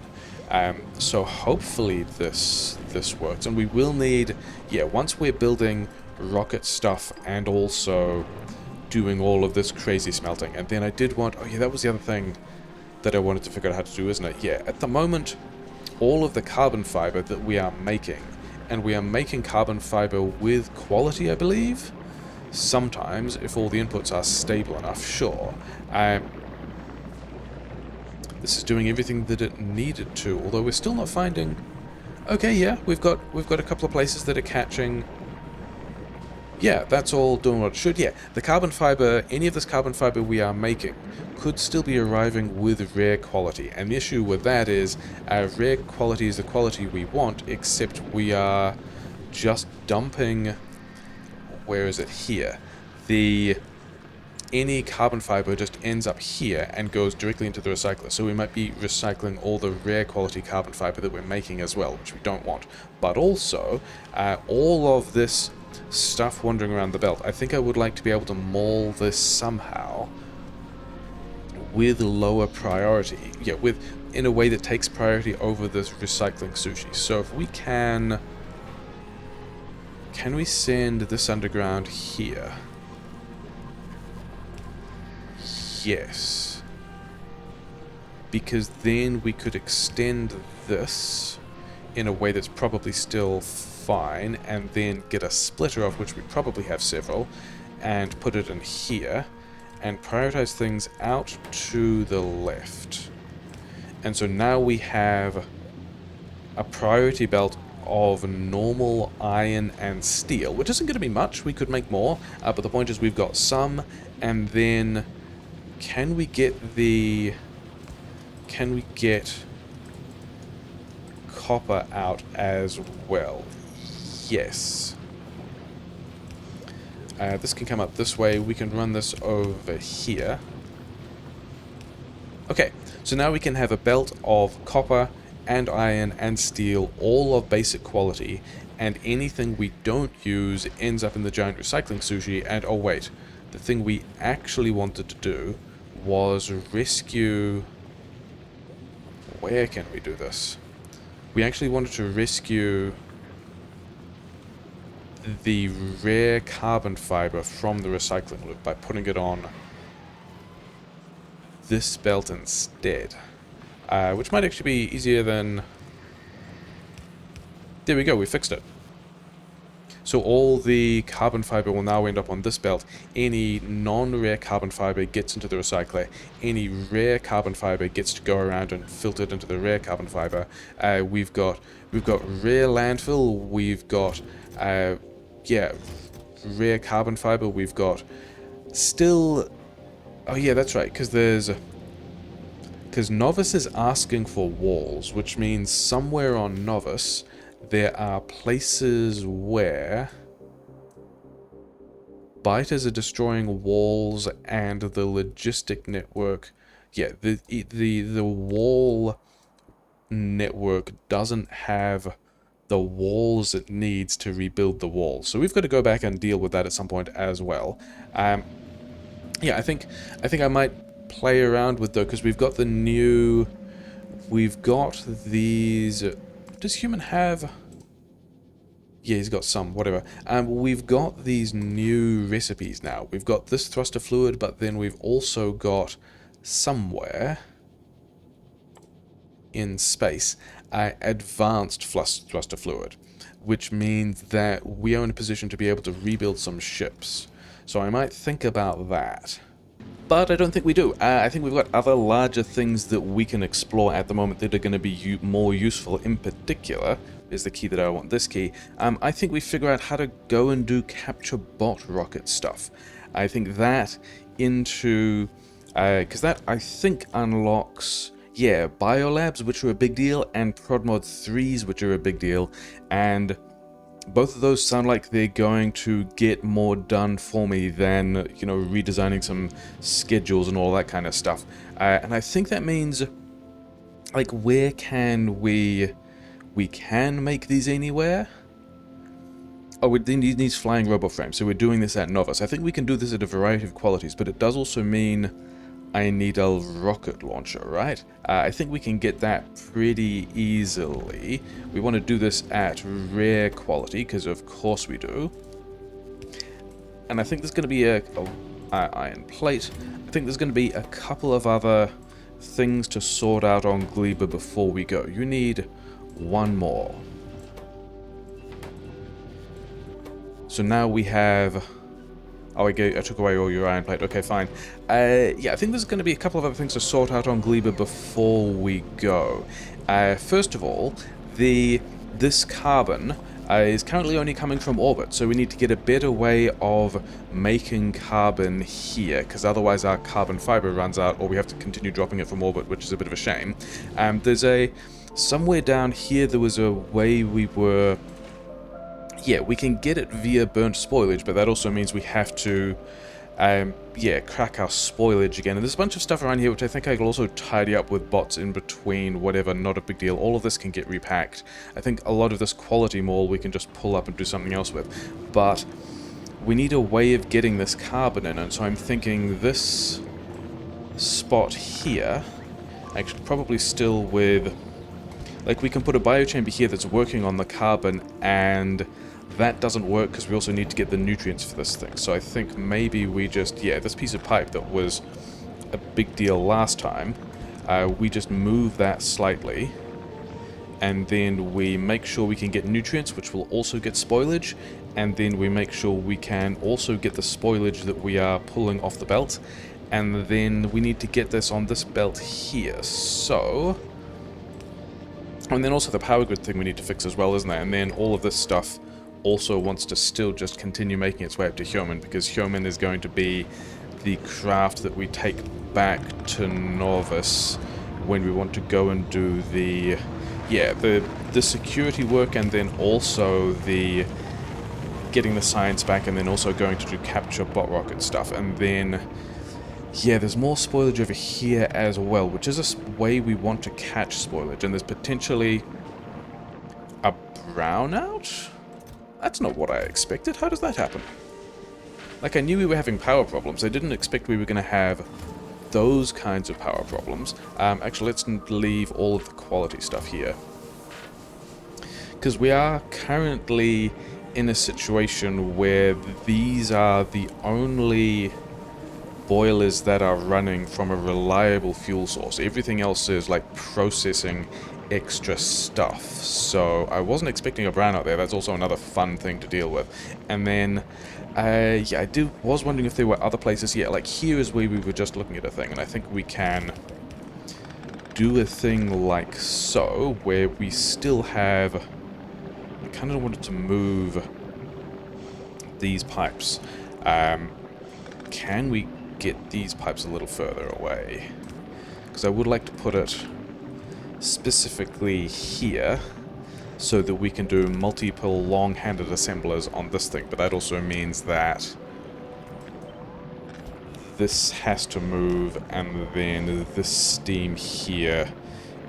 So hopefully this works, and we will need, yeah, once we're building rocket stuff and also doing all of this crazy smelting. And then I did want, oh yeah, that was the other thing that I wanted to figure out how to do, isn't it? Yeah, at the moment, all of the carbon fiber that we are making, and we are making carbon fiber with quality, I believe. Sometimes, if all the inputs are stable enough, sure. This is doing everything that it needed to, although we're still not finding... Okay, yeah, we've got a couple of places that are catching... Yeah, that's all doing what it should. Yeah, the carbon fiber, any of this carbon fiber we are making could still be arriving with rare quality. And the issue with that is, rare quality is the quality we want, except we are just dumping... Where is it? Here. Any carbon fiber just ends up here and goes directly into the recycler. So we might be recycling all the rare quality carbon fiber that we're making as well, which we don't want. But also, all of this stuff wandering around the belt, I think I would like to be able to maul this somehow with lower priority. Yeah, in a way that takes priority over this recycling sushi. So if we can we send this underground here? Yes. Because then we could extend this in a way that's probably still fine, and then get a splitter, of which we probably have several, and put it in here, and prioritize things out to the left. And so now we have a priority belt of normal iron and steel, which isn't going to be much. We could make more, but the point is we've got some, and then can we get copper out as well? Yes. This can come up this way. We can run this over here. Okay, so now we can have a belt of copper and iron and steel, all of basic quality, and anything we don't use ends up in the giant recycling sushi. And oh wait, the thing we actually wanted to do was rescue... Where can we do this? We actually wanted to rescue the rare carbon fiber from the recycling loop by putting it on this belt instead. Which might actually be easier than... There we go, we fixed it. So all the carbon fiber will now end up on this belt. Any non-rare carbon fiber gets into the recycler. Any rare carbon fiber gets to go around and filtered into the rare carbon fiber. We've got rare landfill. We've got yeah, rare carbon fiber. We've got still... Oh yeah, that's right, because Nauvis is asking for walls, which means somewhere on Nauvis there are places where biters are destroying walls, and the logistic network, yeah, the wall network doesn't have the walls it needs to rebuild the walls. So we've got to go back and deal with that at some point as well. Yeah, I might play around with though, because we've got the new... We've got these... Does human have... Yeah, he's got some, whatever. We've got these new recipes now. We've got this thruster fluid, but then we've also got somewhere in space advanced thruster fluid, which means that we are in a position to be able to rebuild some ships. So I might think about that. But I don't think we do. I think we've got other larger things that we can explore at the moment that are going to be more useful. In particular, is the key that I want this key. I think we figure out how to go and do capture bot rocket stuff. I think that into... because that, I think, unlocks... Yeah, Biolabs, which are a big deal, and ProdMod 3s, which are a big deal, and both of those sound like they're going to get more done for me than, you know, redesigning some schedules and all that kind of stuff. And I think that means, like, where can we can make these anywhere? Oh, it needs flying RoboFrame, so we're doing this at Nauvis. I think we can do this at a variety of qualities, but it does also mean I need a rocket launcher, right? I think we can get that pretty easily. We want to do this at rare quality, because of course we do. And I think there's going to be a iron plate. I think there's going to be a couple of other things to sort out on Gleba before we go. You need one more. So now we have... Oh, I took away all your iron plate. Okay, fine. Yeah, I think there's going to be a couple of other things to sort out on Gleba before we go. First of all, this carbon is currently only coming from orbit, so we need to get a better way of making carbon here, because otherwise our carbon fiber runs out, or we have to continue dropping it from orbit, which is a bit of a shame. Somewhere down here there was a way we were... Yeah, we can get it via burnt spoilage, but that also means we have to, crack our spoilage again. And there's a bunch of stuff around here which I think I can also tidy up with bots in between, whatever, not a big deal. All of this can get repacked. I think a lot of this quality mall we can just pull up and do something else with. But we need a way of getting this carbon in, and so I'm thinking this spot here, actually probably still with... Like, we can put a biochamber here that's working on the carbon, and that doesn't work because we also need to get the nutrients for this thing. So I think maybe we just, this piece of pipe that was a big deal last time, we just move that slightly, and then we make sure we can get nutrients, which will also get spoilage, and then we make sure we can also get the spoilage that we are pulling off the belt, and then we need to get this on this belt here. So... And then also the power grid thing we need to fix as well, isn't there? And then all of this stuff also wants to still just continue making its way up to human, because human is going to be the craft that we take back to Nauvis when we want to go and do the security work, and then also the getting the science back, and then also going to do capture bot rocket stuff. And then yeah, there's more spoilage over here as well, which is a way we want to catch spoilage, and there's potentially a brownout? That's not what I expected. How does that happen? Like, I knew we were having power problems. I didn't expect we were going to have those kinds of power problems. Actually, let's leave all of the quality stuff here, because we are currently in a situation where these are the only boilers that are running from a reliable fuel source. Everything else is like processing extra stuff. So I wasn't expecting a brownout there. That's also another fun thing to deal with. And then I was wondering if there were other places. Yeah, like here is where we were just looking at a thing, and I think we can do a thing like so, where we still have... I kind of wanted to move these pipes. Can we get these pipes a little further away? Because I would like to put it specifically here so that we can do multiple long-handed assemblers on this thing, but that also means that this has to move, and then this steam here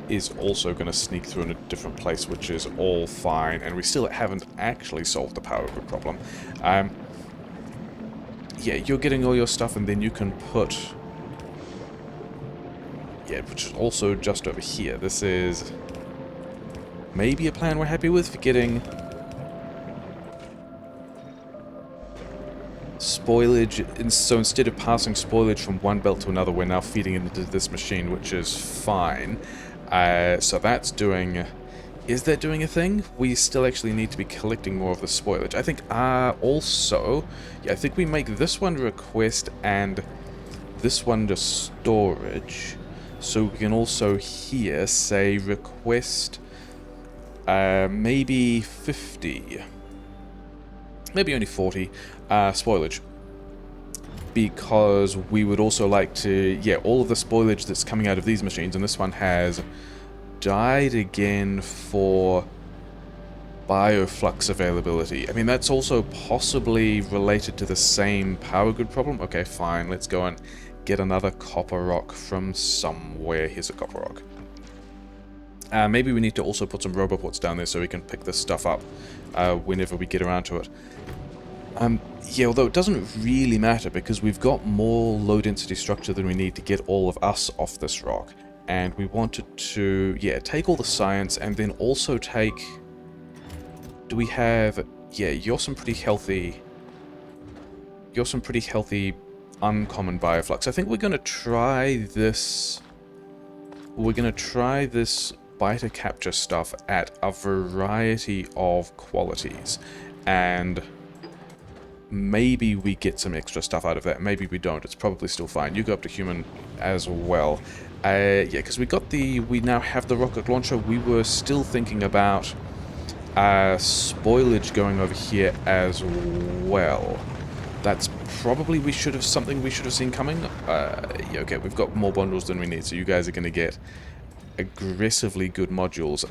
is also going to sneak through in a different place, which is all fine, and we still haven't actually solved the power grid problem. Yeah, you're getting all your stuff, and then you can put... Yeah, which is also just over here. This is maybe a plan we're happy with for getting spoilage. And so instead of passing spoilage from one belt to another, we're now feeding it into this machine, which is fine. So that's doing... Is that doing a thing? We still actually need to be collecting more of the spoilage. I think also... Yeah, I think we make this one request and this one to storage. So we can also here say request maybe 50, maybe only 40 spoilage, because we would also like to, yeah, all of the spoilage that's coming out of these machines, and this one has died again for bioflux availability. I mean, that's also possibly related to the same power grid problem. Okay, fine, let's go and get another copper rock from somewhere. Here's a copper rock. Maybe we need to also put some roboports down there so we can pick this stuff up whenever we get around to it. Yeah, although it doesn't really matter because we've got more low density structure than we need to get all of us off this rock. And we wanted to, yeah, take all the science and then also take... Do we have... Yeah, you're some pretty healthy uncommon bioflux. I think we're going to try this... We're going to try this biter capture stuff at a variety of qualities. And maybe we get some extra stuff out of that. Maybe we don't. It's probably still fine. You go up to human as well. Yeah, because we now have the rocket launcher. We were still thinking about spoilage going over here as well. That's probably something we should have seen coming. Yeah, okay, we've got more bundles than we need, so you guys are going to get aggressively good modules.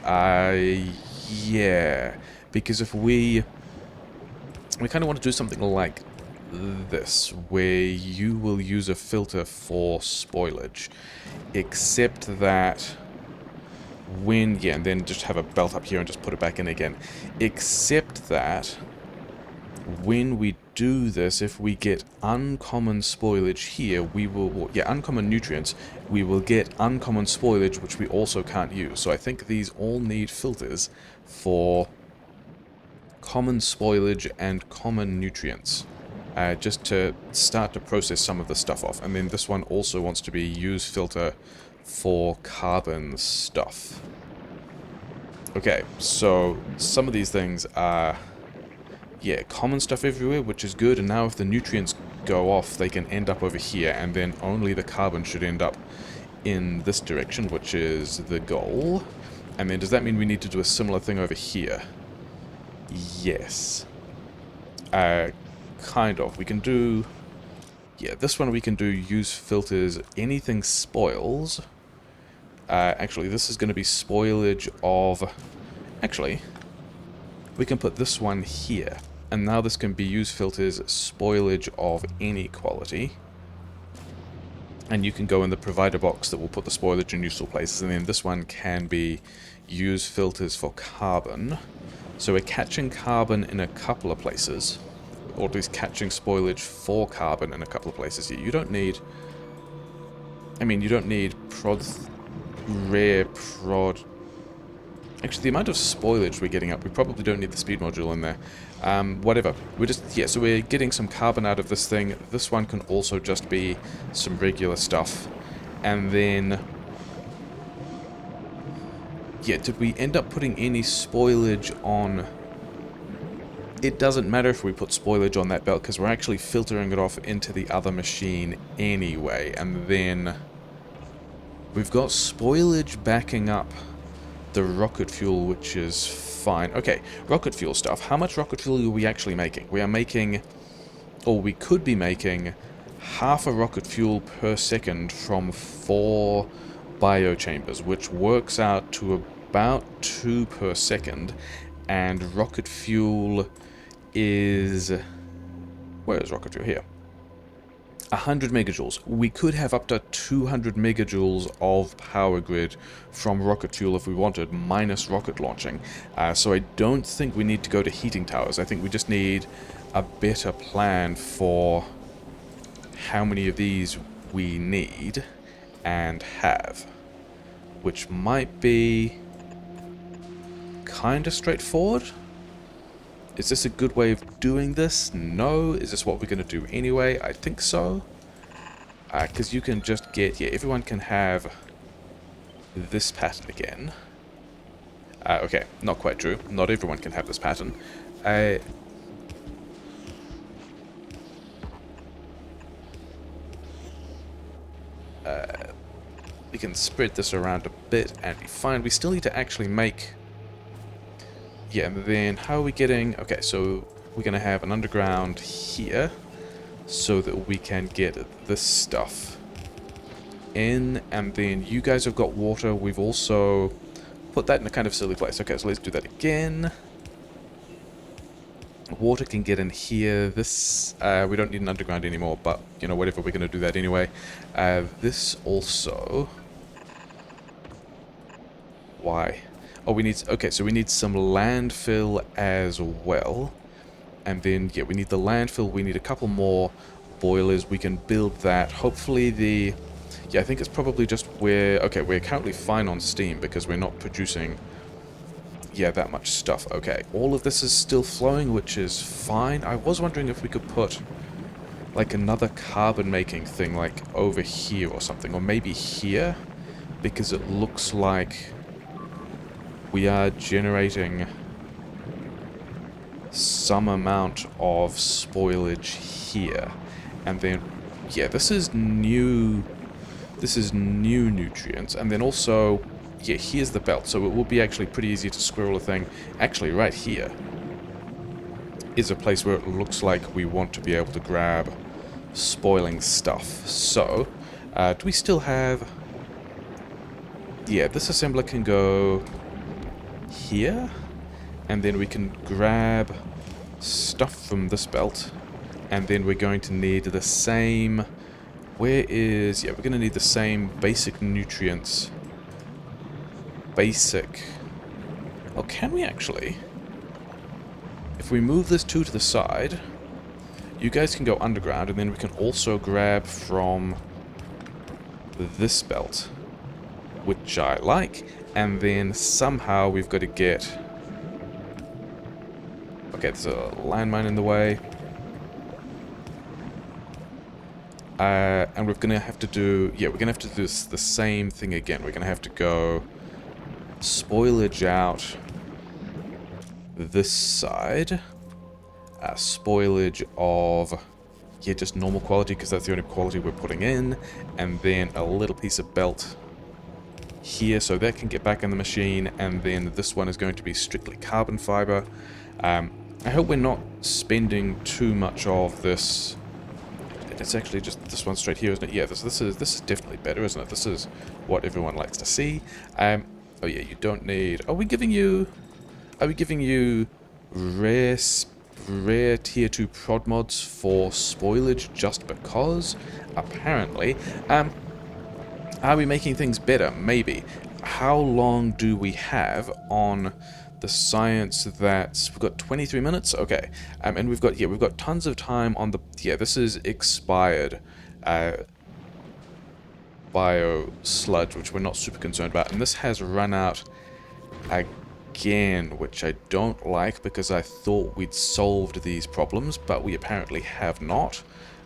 Yeah, because if we kind of want to do something like this, where you will use a filter for spoilage, except that when, yeah, and then just have a belt up here and just put it back in again, except that when we do this, if we get uncommon spoilage here, we will, yeah, uncommon nutrients, we will get uncommon spoilage, which we also can't use. So I think these all need filters for common spoilage and common nutrients, just to start to process some of the stuff off. And then this one also wants to be use filter for carbon stuff. Okay, so some of these things are, yeah, common stuff everywhere, which is good, and now if the nutrients go off, they can end up over here, and then only the carbon should end up in this direction, which is the goal. And then does that mean we need to do a similar thing over here? Yes. Kind of. We can do... Yeah, this one we can do use filters, anything spoils. Actually, this is going to be spoilage of... Actually, we can put this one here. And now this can be use filters, spoilage of any quality. And you can go in the provider box that will put the spoilage in useful places. And then this one can be use filters for carbon. So we're catching carbon in a couple of places. Or at least catching spoilage for carbon in a couple of places here. You don't need... I mean, you don't need rare prod... Actually, the amount of spoilage we're getting up, we probably don't need the speed module in there. Whatever. We're just... Yeah, so we're getting some carbon out of this thing. This one can also just be some regular stuff. And then... Yeah, did we end up putting any spoilage on... It doesn't matter if we put spoilage on that belt, because we're actually filtering it off into the other machine anyway. And then... We've got spoilage backing up the rocket fuel, which is fine. Okay, rocket fuel stuff. How much rocket fuel are we actually making? We are making... Or we could be making half a rocket fuel per second from 4 biochambers, which works out to about 2 per second. And rocket fuel is... Where is rocket fuel? Here. 100 megajoules. We could have up to 200 megajoules of power grid from rocket fuel if we wanted, minus rocket launching. So I don't think we need to go to heating towers. I think we just need a better plan for how many of these we need and have, which might be kind of straightforward. Is this a good way of doing this? No. Is this what we're going to do anyway? I think so. Because you can just get... Yeah, everyone can have this pattern again. Okay, not quite true. Not everyone can have this pattern. We can spread this around a bit and be fine. We still need to actually make... Yeah, and then how are we getting... Okay, so we're going to have an underground here so that we can get this stuff in, and then you guys have got water. We've also put that in a kind of silly place. Okay, so let's do that again. Water can get in here. This, we don't need an underground anymore, but, you know, whatever, we're going to do that anyway. This also... Why? Oh, we need... Okay, so we need some landfill as well. And then, yeah, we need the landfill. We need a couple more boilers. We can build that. Hopefully the... Yeah, I think it's probably just where... Okay, we're currently fine on steam because we're not producing... Yeah, that much stuff. Okay, all of this is still flowing, which is fine. I was wondering if we could put, like, another carbon-making thing, like, over here or something. Or maybe here, because it looks like we are generating some amount of spoilage here. And then, yeah, this is new nutrients. And then also... Yeah, here's the belt, so it will be actually pretty easy to squirrel a thing. Actually, right here is a place where it looks like we want to be able to grab spoiling stuff. So, do we still have... Yeah, this assembler can go here, and then we can grab stuff from this belt, and then we're going to need the same... Where is... Yeah, we're going to need the same basic nutrients... Basic. Oh, can we actually? If we move this two to the side, you guys can go underground, and then we can also grab from this belt, which I like, and then somehow we've got to get... Okay, there's a landmine in the way. And we're going to have to do... Yeah, we're going to have to do the same thing again. We're going to have to go... Spoilage out this side. Spoilage of, yeah, just normal quality, because that's the only quality we're putting in. And then a little piece of belt here, so that can get back in the machine. And then this one is going to be strictly carbon fiber. I hope we're not spending too much of this. It's actually just this one straight here, isn't it? Yeah, this is definitely better, isn't it? This is what everyone likes to see. Oh yeah, you don't need... Are we giving you rare tier 2 prod mods for spoilage just because? Apparently. Are we making things better? Maybe. How long do we have on the science that's... We've got 23 minutes? Okay. And we've got tons of time on the... Yeah, this is expired. Bio sludge, which we're not super concerned about, and this has run out again, which I don't like because I thought we'd solved these problems, but we apparently have not.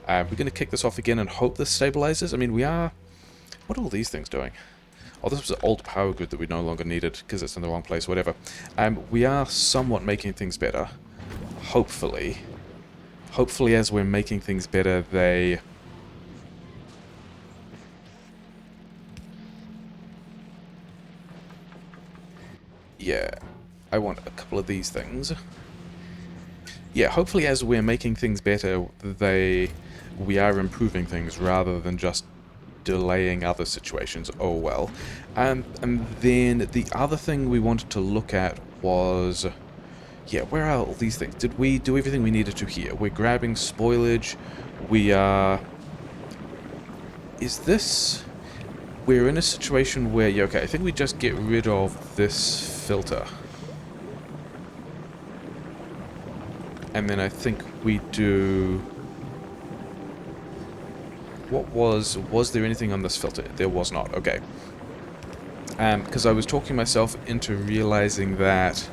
We're going to kick this off again and hope this stabilizes. I mean, we are... What are all these things doing? Oh, this was an old power grid that we no longer needed because it's in the wrong place, whatever. We are somewhat making things better. Hopefully. Hopefully as we're making things better, they... Yeah, I want a couple of these things. Yeah, hopefully as we're making things better, we are improving things rather than just delaying other situations. Oh well. And then the other thing we wanted to look at was... Yeah, where are all these things? Did we do everything we needed to here? We're grabbing spoilage. We are... is this... We're in a situation where, yeah, okay, I think we just get rid of this filter. And then I think we do... Was there anything on this filter? There was not, okay. Because I was talking myself into realizing that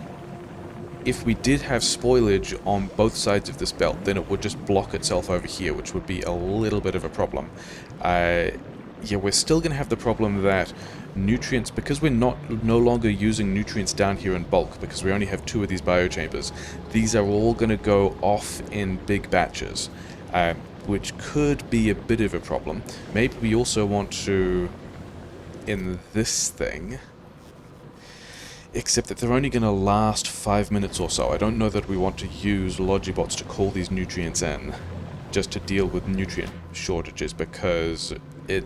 if we did have spoilage on both sides of this belt, then it would just block itself over here, which would be a little bit of a problem. Yeah, we're still going to have the problem that nutrients, because we're no longer using nutrients down here in bulk, because we only have 2 of these biochambers, these are all going to go off in big batches, which could be a bit of a problem. Maybe we also want to, in this thing, except that they're only going to last 5 minutes or so. I don't know that we want to use Logibots to call these nutrients in, just to deal with nutrient shortages, because it...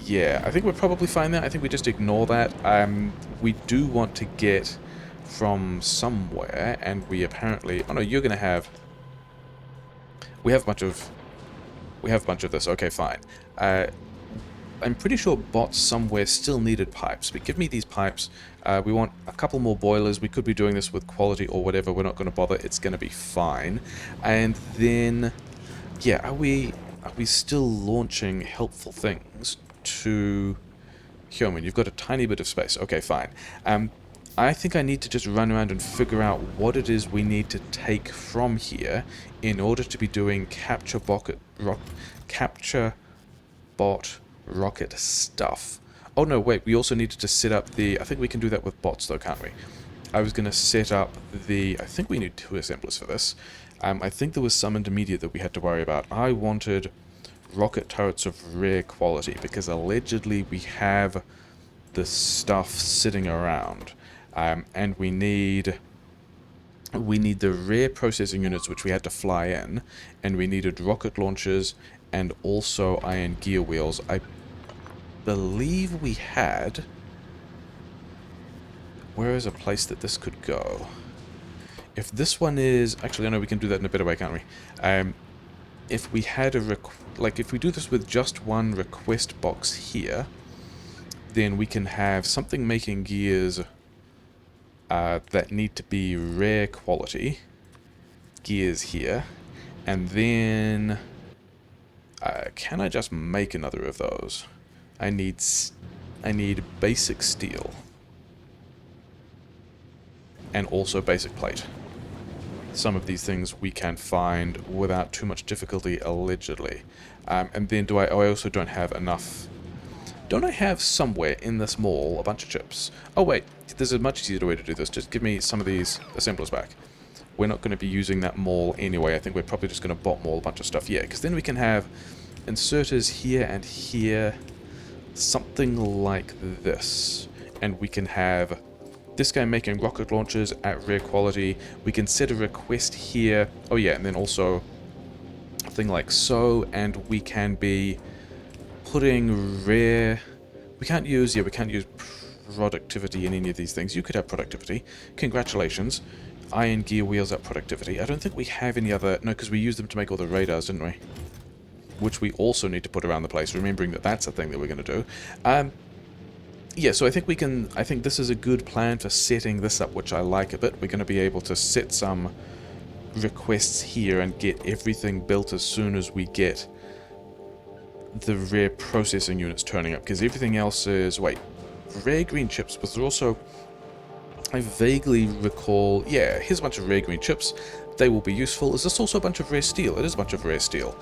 Yeah, I think we're probably fine there. I think we just ignore that. We do want to get from somewhere, and we apparently... Oh no, you're going to have... We have a bunch of this. Okay, fine. I'm pretty sure bots somewhere still needed pipes, but give me these pipes. We want a couple more boilers. We could be doing this with quality or whatever. We're not going to bother. It's going to be fine. And then... Yeah, are we still launching helpful things to human? You've got a tiny bit of space. Okay, fine. I think I need to just run around and figure out what it is we need to take from here in order to be doing capture bot rocket stuff. Oh no, wait, we also needed to set up the... I think we can do that with bots though, can't we? I was going to set up the... I think we need 2 assemblers for this. I think there was some intermediate that we had to worry about. I wanted rocket turrets of rare quality, because allegedly we have the stuff sitting around. And we need the rare processing units, which we had to fly in, and we needed rocket launchers and also iron gear wheels. I believe we had... Where is a place that this could go? If this one is... Actually, I know we can do that in a better way, can't we? If we had a... Like, if we do this with just one request box here, then we can have something making gears that need to be rare quality. Gears here. And then... can I just make another of those? I need basic steel. And also basic plate. Some of these things we can find without too much difficulty, allegedly. And then I also don't have enough... Don't I have somewhere in this mall a bunch of chips? Oh wait, there's a much easier way to do this. Just give me some of these assemblers back. We're not going to be using that mall anyway. I think we're probably just going to bot mall a bunch of stuff. Yeah, because then we can have inserters here and here. Something like this. And we can have... This guy making rocket launchers at rare quality. We can set a request here. Oh yeah, and then also a thing like so, and we can be putting rare... We can't use productivity in any of these things. You could have productivity. Congratulations. Iron gear wheels at productivity. I don't think we have any other... No, because we used them to make all the radars, didn't we? Which we also need to put around the place, remembering that that's a thing that we're going to do. Yeah, so I think we can... I think this is a good plan for setting this up, which I like a bit. We're going to be able to set some requests here and get everything built as soon as we get the rare processing units turning up, because everything else is... Wait, rare green chips, but there also... I vaguely recall... Yeah, here's a bunch of rare green chips. They will be useful. Is this also a bunch of rare steel? It is a bunch of rare steel.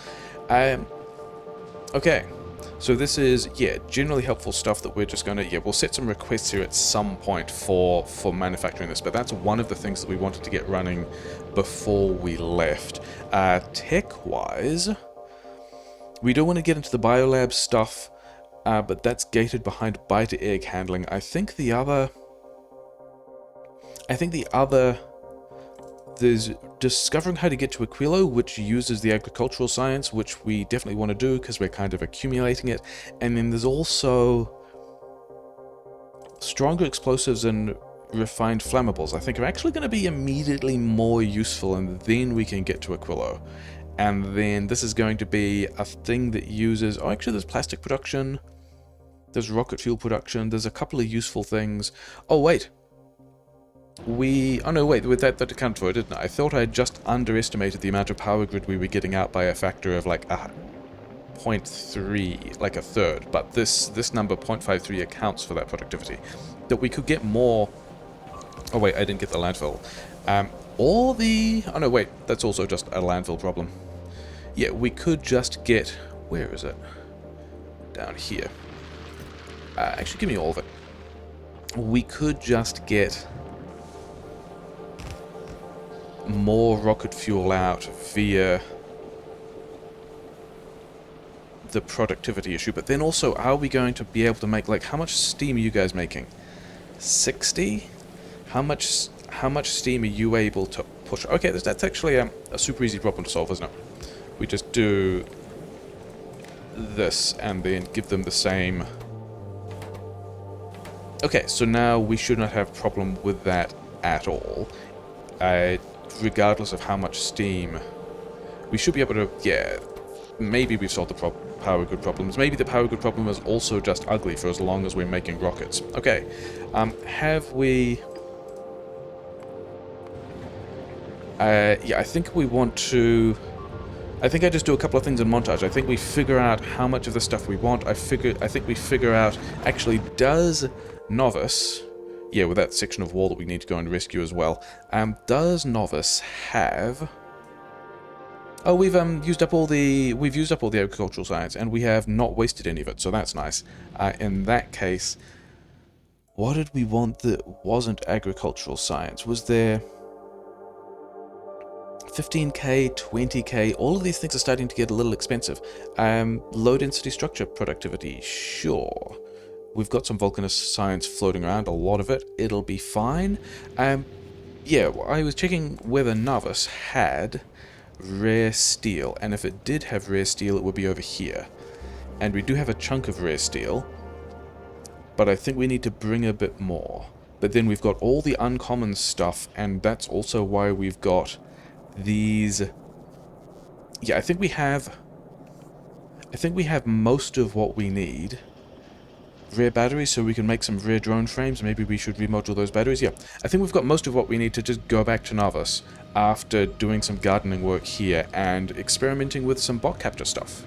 Okay. So this is, yeah, generally helpful stuff that we're just going to... Yeah, we'll set some requests here at some point for manufacturing this, but that's one of the things that we wanted to get running before we left. Tech-wise, we don't want to get into the Biolab stuff, but that's gated behind bite-to-egg handling. I think the other... There's discovering how to get to Aquilo, which uses the agricultural science, which we definitely want to do because we're kind of accumulating it. And then there's also stronger explosives and refined flammables. I think are actually going to be immediately more useful, and then we can get to Aquilo. And then this is going to be a thing that uses... Oh, actually, there's plastic production. There's rocket fuel production. There's a couple of useful things. Oh, wait. Oh, no, wait. That accounted for it, didn't I? I thought I had just underestimated the amount of power grid we were getting out by a factor of, like, 0.3, like a third. But this number, 0.53, accounts for that productivity. That we could get more... Oh, wait, I didn't get the landfill. Or the... Oh, no, wait. That's also just a landfill problem. Yeah, we could just get... Where is it? Down here. Actually, give me all of it. We could just get more rocket fuel out via the productivity issue. But then also, are we going to be able to make... Like, how much steam are you guys making? 60? How much steam are you able to push? Okay, that's actually a super easy problem to solve, isn't it? We just do this and then give them the same. Okay, so now we should not have a problem with that at all. Regardless of how much steam. We should be able to... Yeah, maybe we've solved the power grid problems. Maybe the power grid problem is also just ugly for as long as we're making rockets. Okay, have we... yeah, I think we want to... I think I just do a couple of things in montage. I think we figure out how much of the stuff we want. I think we figure out... Actually, does Nauvis... Yeah, with that section of wall that we need to go and rescue as well. Does Nauvis have... Oh, we've used up all the agricultural science, and we have not wasted any of it, so that's nice. In that case, what did we want that wasn't agricultural science? Was there 15k, 20k? All of these things are starting to get a little expensive. Low density structure productivity, sure. We've got some volcanist science floating around, a lot of it. It'll be fine. Yeah, I was checking whether Nauvis had rare steel, and if it did have rare steel, it would be over here. And we do have a chunk of rare steel, but I think we need to bring a bit more. But then we've got all the uncommon stuff, and that's also why we've got these... Yeah, I think we have most of what we need. Rare batteries, so we can make some rare drone frames. Maybe we should remodule those batteries. Yeah, I think we've got most of what we need to just go back to Nauvis after doing some gardening work here and experimenting with some bot capture stuff.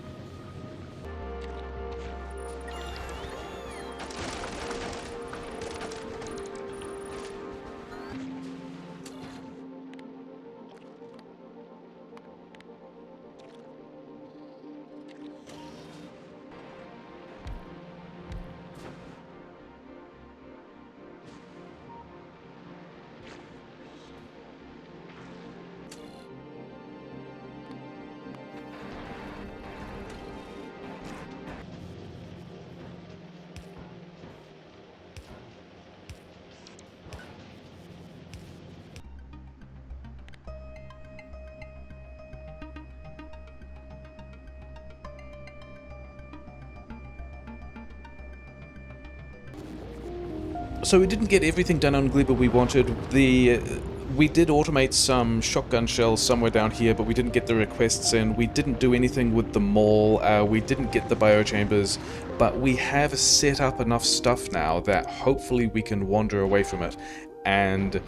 So we didn't get everything done on Gleba we wanted. We did automate some shotgun shells somewhere down here, but we didn't get the requests in. We didn't do anything with the mall. We didn't get the biochambers, but we have set up enough stuff now that hopefully we can wander away from it and,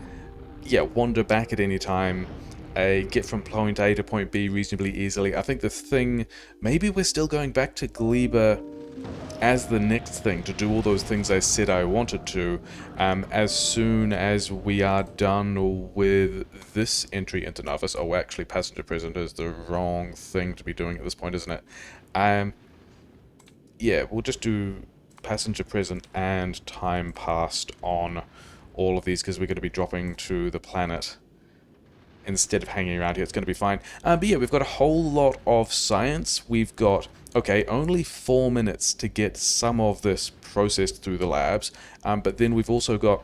yeah, wander back at any time. Get from point A to point B reasonably easily. I think the thing... Maybe we're still going back to Gleba as the next thing to do all those things I said I wanted to, as soon as we are done with this entry into Nauvis. Oh, actually, passenger prison is the wrong thing to be doing at this point, isn't it? Yeah, we'll just do passenger prison and time passed on all of these, because we're going to be dropping to the planet instead of hanging around here. It's going to be fine. But yeah, we've got a whole lot of science. We've got... Okay, only 4 minutes to get some of this processed through the labs, but then we've also got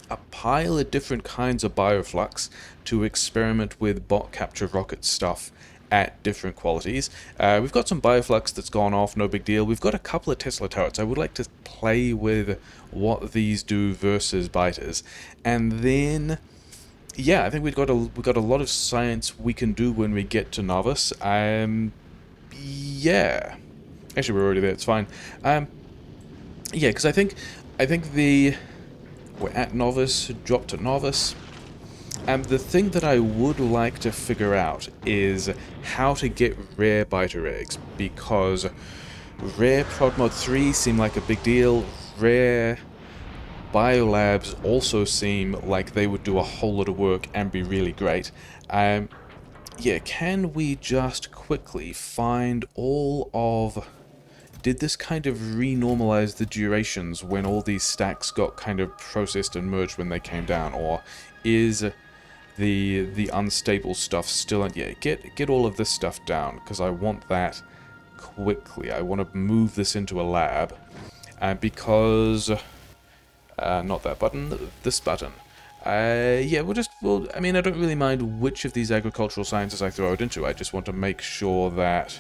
a pile of different kinds of bioflux to experiment with bot capture rocket stuff at different qualities. We've got some bioflux that's gone off, no big deal. We've got a couple of Tesla turrets. I would like to play with what these do versus biters. And then yeah, I think we've got a lot of science we can do when we get to Nauvis. Yeah. Actually, we're already there. It's fine. Um, yeah, because I think we're at Nauvis, dropped to Nauvis. The thing that I would like to figure out is how to get rare biter eggs, because rare Prod Mod 3 seem like a big deal. Rare Biolabs also seem like they would do a whole lot of work and be really great. Yeah, can we just quickly find all of... Did this kind of renormalize the durations when all these stacks got kind of processed and merged when they came down? Or is the unstable stuff still... Yeah, get all of this stuff down, because I want that quickly. I want to move this into a lab, because... not that button, this button. Yeah, I mean, I don't really mind which of these agricultural sciences I throw it into. I just want to make sure that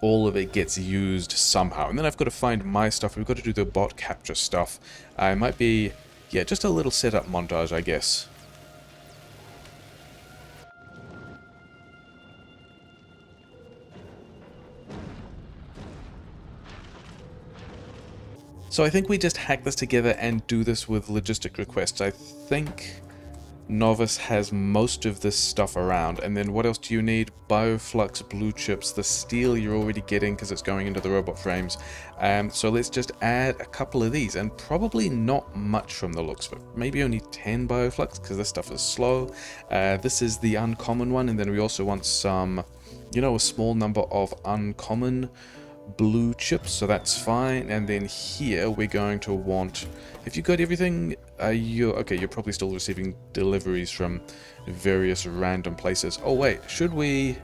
all of it gets used somehow. And then I've got to find my stuff. We've got to do the bot capture stuff. It might be, yeah, just a little setup montage, I guess. So I think we just hack this together and do this with logistic requests. I think Nauvis has most of this stuff around. And then what else do you need? Bioflux, blue chips, the steel you're already getting because it's going into the robot frames. So let's just add a couple of these, and probably not much from the looks of it. Maybe only 10 bioflux because this stuff is slow. This is the uncommon one, and then we also want some, a small number of uncommon blue chips, so that's fine. And then here we're going to want, if you got everything, you're probably still receiving deliveries from various random places. Oh wait, should we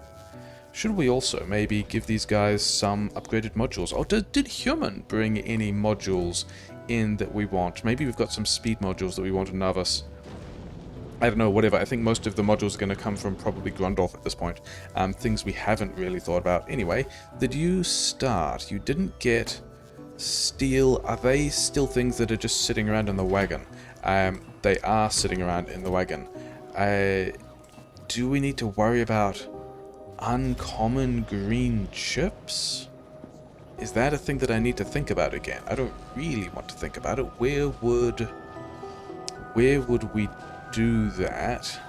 also maybe give these guys some upgraded modules? Oh, did Human bring any modules in that we want? Maybe we've got some speed modules that we want in Nauvis. I don't know, whatever. I think most of the modules are going to come from probably Grundorf at this point. Things we haven't really thought about. Anyway, did you start? You didn't get steel. Are they still things that are just sitting around in the wagon? They are sitting around in the wagon. Do we need to worry about uncommon green chips? Is that a thing that I need to think about again? I don't really want to think about it. Where would we do that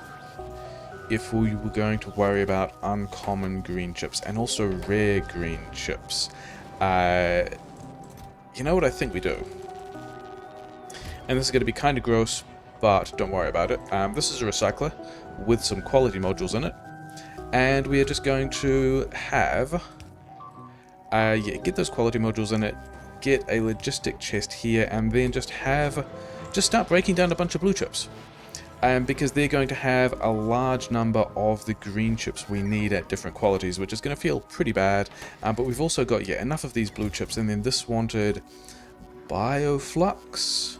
if we were going to worry about uncommon green chips and also rare green chips? You know what I think we do? And this is going to be kind of gross, but don't worry about it. This is a recycler with some quality modules in it, and we are just going to have get those quality modules in it, get a logistic chest here, and then just start breaking down a bunch of blue chips. Because they're going to have a large number of the green chips we need at different qualities, which is going to feel pretty bad. But we've also got, enough of these blue chips. And then this wanted Bioflux.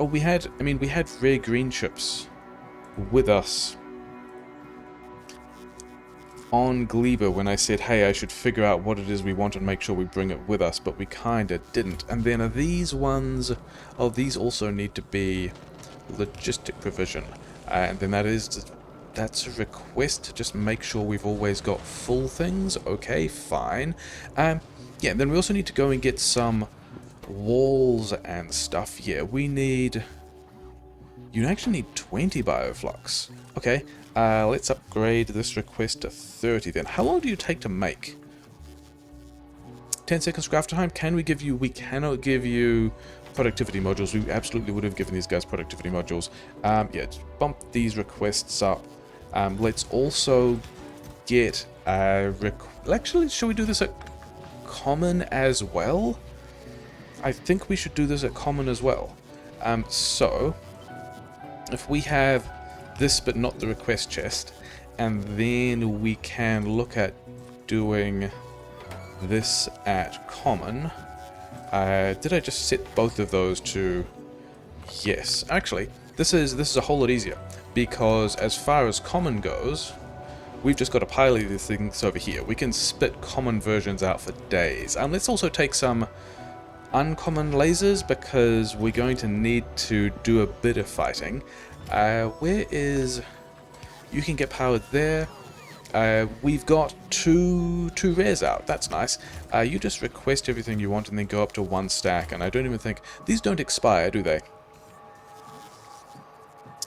We had rare green chips with us on Gleba when I said, hey, I should figure out what it is we want and make sure we bring it with us, but we kinda didn't. And then are these ones... Oh, these also need to be logistic provision, and then that's a request to just make sure we've always got full things. Okay, fine. Then we also need to go and get some walls and stuff. You actually need 20 bioflux. Okay, let's upgrade this request to 30 then. How long do you take to make? 10 seconds craft time. We cannot give you productivity modules. We absolutely would have given these guys productivity modules. Just bump these requests up. Let's also get actually, should we do this at common as well? I think we should do this at common as well. So if we have this but not the request chest, and then we can look at doing this at common. Did I just set both of those to... Yes. Actually, this is a whole lot easier, because as far as common goes, we've just got a pile of these things over here. We can spit common versions out for days. Let's also take some uncommon lasers because we're going to need to do a bit of fighting. Where is... You can get powered there. We've got two rares out. That's nice. You just request everything you want and then go up to 1 stack. And I don't even think... These don't expire, do they?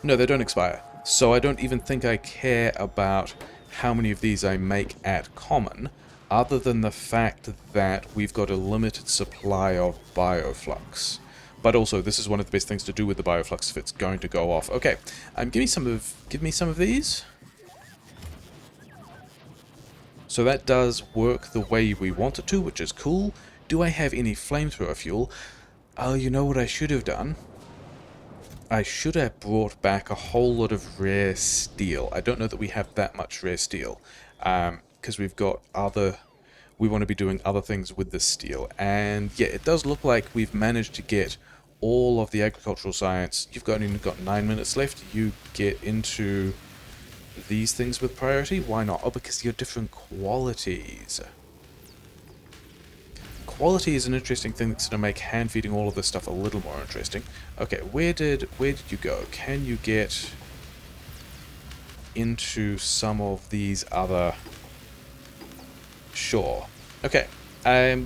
No, they don't expire. So I don't even think I care about how many of these I make at common, other than the fact that we've got a limited supply of bioflux. But also, this is one of the best things to do with the bioflux if it's going to go off. Okay, give me some of these. So that does work the way we want it to, which is cool. Do I have any flamethrower fuel? Oh, you know what I should have done? I should have brought back a whole lot of rare steel. I don't know that we have that much rare steel, because we've got other... We want to be doing other things with this steel. And yeah, it does look like we've managed to get all of the agricultural science. You've only got 9 minutes left. You get into these things with priority. Why not? Oh, because you're different qualities. Quality is an interesting thing that's going to make hand feeding all of this stuff a little more interesting. Okay, where did you go? Can you get into some of these other... Sure. Okay.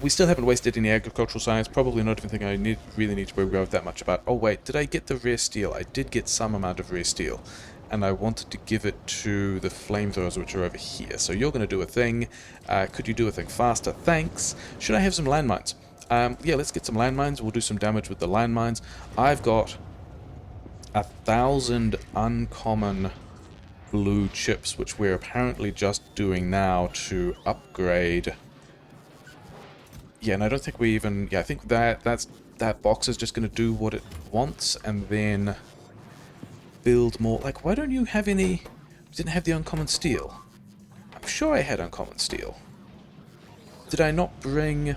We still haven't wasted any agricultural science. Probably not even think I really need to worry about that much about. Oh wait, did I get the rare steel? I did get some amount of rare steel. And I wanted to give it to the flamethrowers, which are over here. So you're going to do a thing. Could you do a thing faster? Thanks. Should I have some landmines? Yeah, let's get some landmines. We'll do some damage with the landmines. I've got 1,000 uncommon blue chips, which we're apparently just doing now to upgrade. Yeah, and I don't think we even... Yeah, I think that box is just going to do what it wants, and then build more. Like, why don't you have any... You didn't have the uncommon steel. I'm sure I had uncommon steel. Did I not bring...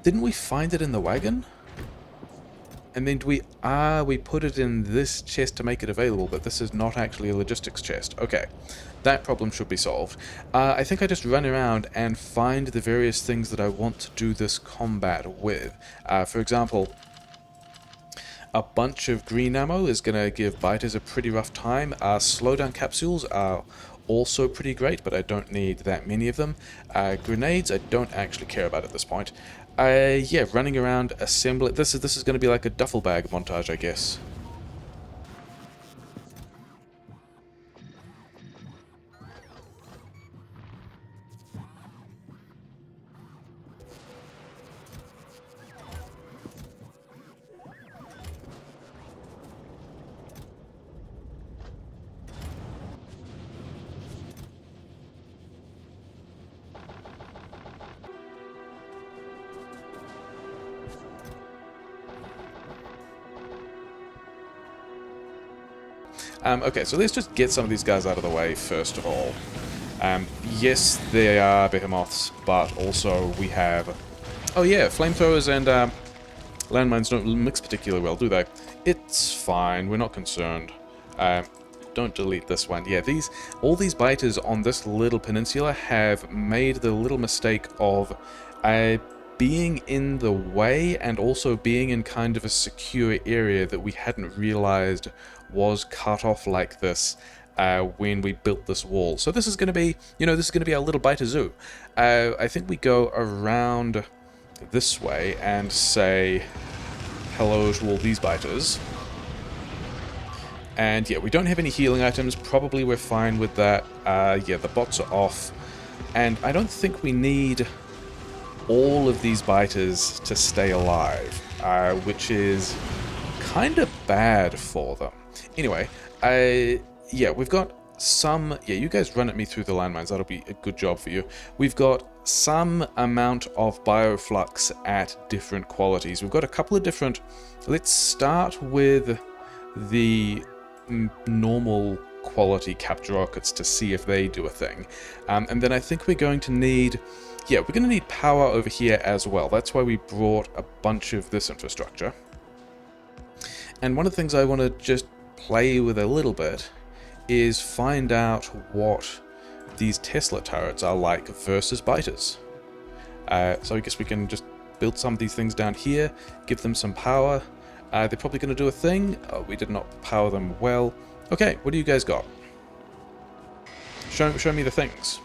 Didn't we find it in the wagon? And then we put it in this chest to make it available, but this is not actually a logistics chest. Okay, that problem should be solved. I think I just run around and find the various things that I want to do this combat with. For example, a bunch of green ammo is going to give biters a pretty rough time. Slowdown capsules are also pretty great, but I don't need that many of them. Grenades I don't actually care about at this point. Yeah, running around, assembling... This is going to be like a duffel bag montage, I guess. Okay, so let's just get some of these guys out of the way first of all. Yes, they are behemoths, but also we have... Oh yeah, flamethrowers and landmines don't mix particularly well, do they? It's fine, we're not concerned. Don't delete this one. Yeah, all these biters on this little peninsula have made the little mistake of being in the way and also being in kind of a secure area that we hadn't realized was cut off like this when we built this wall. So this is going to be, this is going to be our little biter zoo. I think we go around this way and say hello to all these biters. And yeah, we don't have any healing items. Probably we're fine with that. Yeah, the bots are off. And I don't think we need all of these biters to stay alive, which is kind of bad for them. Anyway, yeah, we've got some... Yeah, you guys run at me through the landmines. That'll be a good job for you. We've got some amount of bioflux at different qualities. We've got a couple of different... Let's start with the normal quality capture rockets to see if they do a thing. And then I think we're going to need... Yeah, we're going to need power over here as well. That's why we brought a bunch of this infrastructure. And one of the things I want to just play with a little bit is find out what these Tesla turrets are like versus biters. So I guess we can just build some of these things down here, give them some power. They're probably going to do a thing. Oh, we did not power them well. Okay, what do you guys got? Show me the things.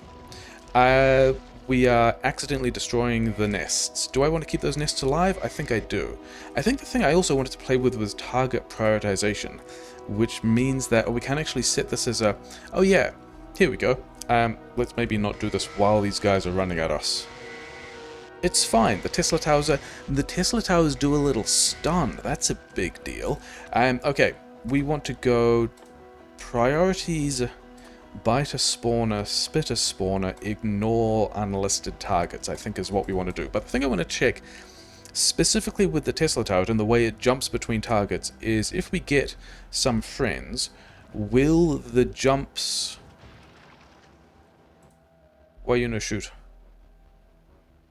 We are accidentally destroying the nests. Do I want to keep those nests alive? I think I do. I think the thing I also wanted to play with was target prioritization, which means that we can actually set this as a... Oh yeah, here we go. Let's maybe not do this while these guys are running at us. It's fine. The Tesla towers do a little stun. That's a big deal. Okay, we want to go priorities. Bite a spawner, spit a spawner, ignore unlisted targets, I think is what we want to do. But the thing I want to check, specifically with the Tesla tower and the way it jumps between targets, is if we get some friends, will the jumps... Why you no shoot?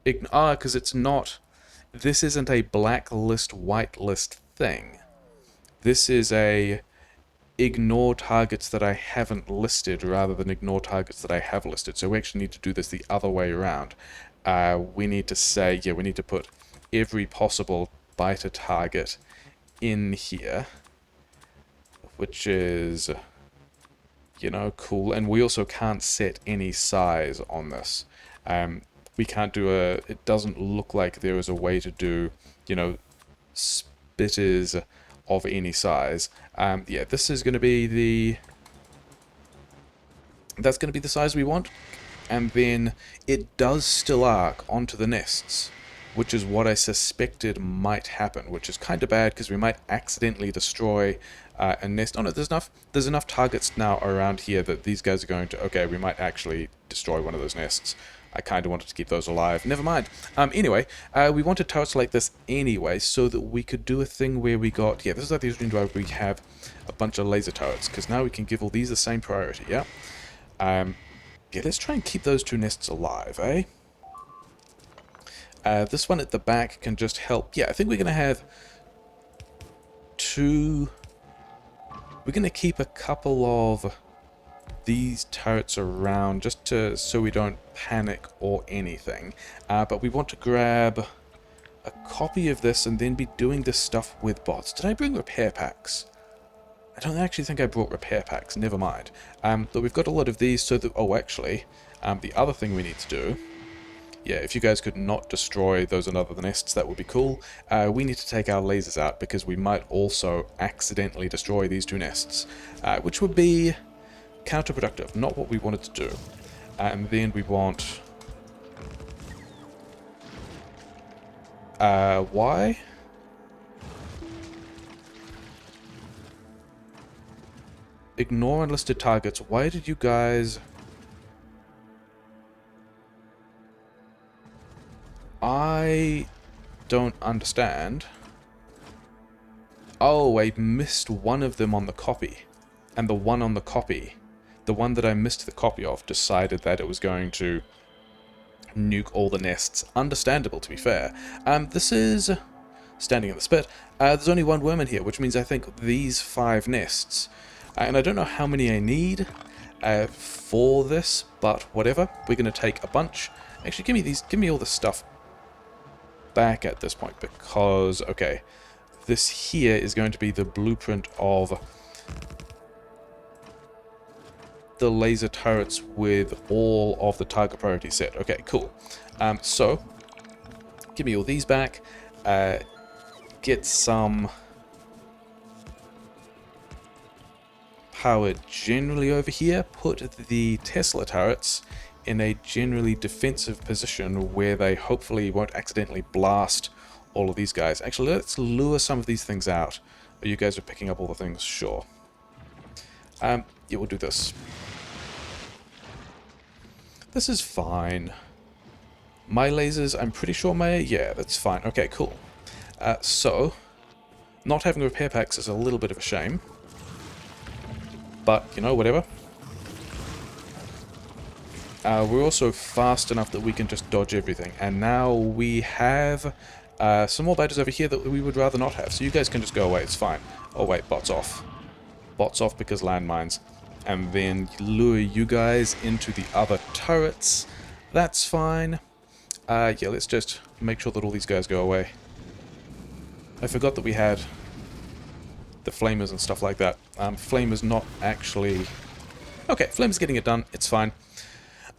Because it's not... This isn't a blacklist, whitelist thing. This is a... ignore targets that I haven't listed rather than ignore targets that I have listed. So we actually need to do this the other way around. We need to say, yeah, we need to put every possible biter target in here, which is, you know, cool. And we also can't set any size on this. We can't do a, it doesn't look like there is a way to do, you know, spitters of any size. Yeah, this is going to be the... That's going to be the size we want. And then it does still arc onto the nests, which is what I suspected might happen, which is kind of bad because we might accidentally destroy a nest. Oh no, there's enough targets now around here that these guys are going to... Okay, we might actually destroy one of those nests. I kind of wanted to keep those alive. Never mind. Anyway, we wanted turrets like this anyway, so that we could do a thing where we got... Yeah, this is like the reason why we have a bunch of laser turrets, because now we can give all these the same priority, yeah? Yeah, let's try and keep those two nests alive, eh? This one at the back can just help... Yeah, I think we're going to have two... We're going to keep a couple of... these turrets around just to so we don't panic or anything, but we want to grab a copy of this and then be doing this stuff with bots. Did I bring repair packs? I don't actually think I brought repair packs, never mind. But we've got a lot of these so that... Oh, actually, the other thing we need to do... Yeah, if you guys could not destroy those other nests, that would be cool. We need to take our lasers out because we might also accidentally destroy these two nests, which would be counterproductive, not what we wanted to do. And then we want... why? Ignore unlisted targets. Why did you guys... I don't understand. Oh, I missed one of them on the copy. And the one on the copy, the one that I missed the copy of, decided that it was going to nuke all the nests. Understandable, to be fair. This is standing in the spit. There's only one worm in here, which means I think these 5 nests. And I don't know how many I need for this, but whatever. We're going to take a bunch. Actually, give me these. Give me all this stuff back at this point, because, okay, this here is going to be the blueprint of the laser turrets with all of the target priorities set. Okay, cool. So, give me all these back. Get some power generally over here. Put the Tesla turrets in a generally defensive position where they hopefully won't accidentally blast all of these guys. Actually, let's lure some of these things out. Oh, you guys are picking up all the things? Sure. Yeah, we'll do this. This is fine. My lasers, I'm pretty sure yeah, that's fine. Okay, cool. So, not having repair packs is a little bit of a shame. But, you know, whatever. We're also fast enough that we can just dodge everything. And now we have some more biters over here that we would rather not have. So you guys can just go away, it's fine. Oh wait, bots off. Bots off because landmines. And then lure you guys into the other turrets. That's fine. Yeah, let's just make sure that all these guys go away. I forgot that we had the flamers and stuff like that. Flamer's not actually... Okay, Flamer's getting it done. It's fine.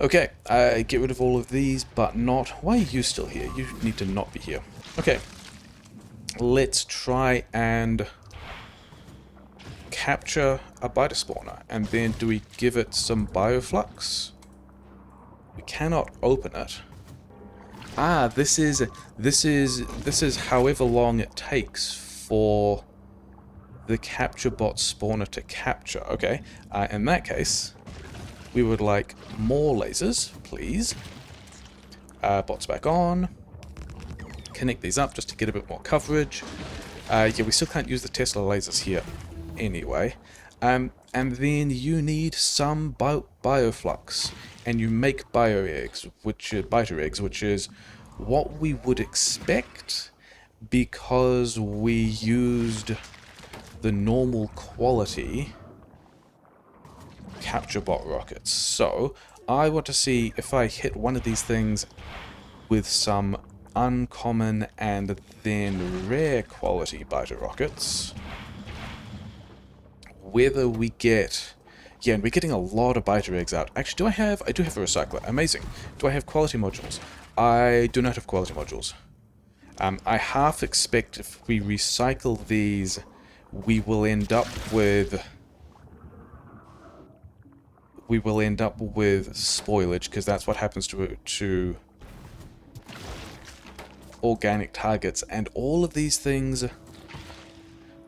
Okay, get rid of all of these, but not... Why are you still here? You need to not be here. Okay. Let's try and capture a biter spawner. And then do we give it some bioflux? We cannot open it. Ah, this is however long it takes for the capture bot spawner to capture. Okay, in that case, we would like more lasers, please. Bots back on. Connect these up just to get a bit more coverage. Yeah, we still can't use the Tesla lasers here anyway. And then you need some bioflux. And you make bio eggs, biter eggs, which is what we would expect because we used the normal quality capture bot rockets. So I want to see if I hit one of these things with some uncommon and then rare quality biter rockets, whether we get... Yeah, and we're getting a lot of biter eggs out. Actually, I do have a recycler. Amazing. Do I have quality modules? I do not have quality modules. I half expect if we recycle these, we will end up with... spoilage, because that's what happens to organic targets. And all of these things...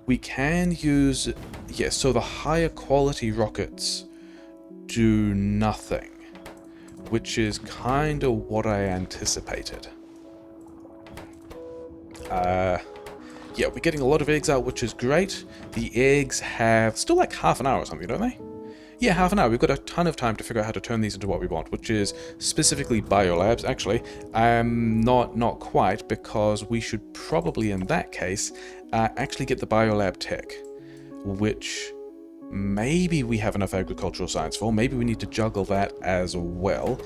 We can use... Yeah, so the higher quality rockets do nothing, which is kind of what I anticipated. Yeah, we're getting a lot of eggs out, which is great. The eggs have still like half an hour or something, don't they? Yeah, half an hour. We've got a ton of time to figure out how to turn these into what we want, which is specifically biolabs, actually. Not quite, because we should probably, in that case, actually get the biolab tech, which maybe we have enough agricultural science for. Maybe we need to juggle that as well.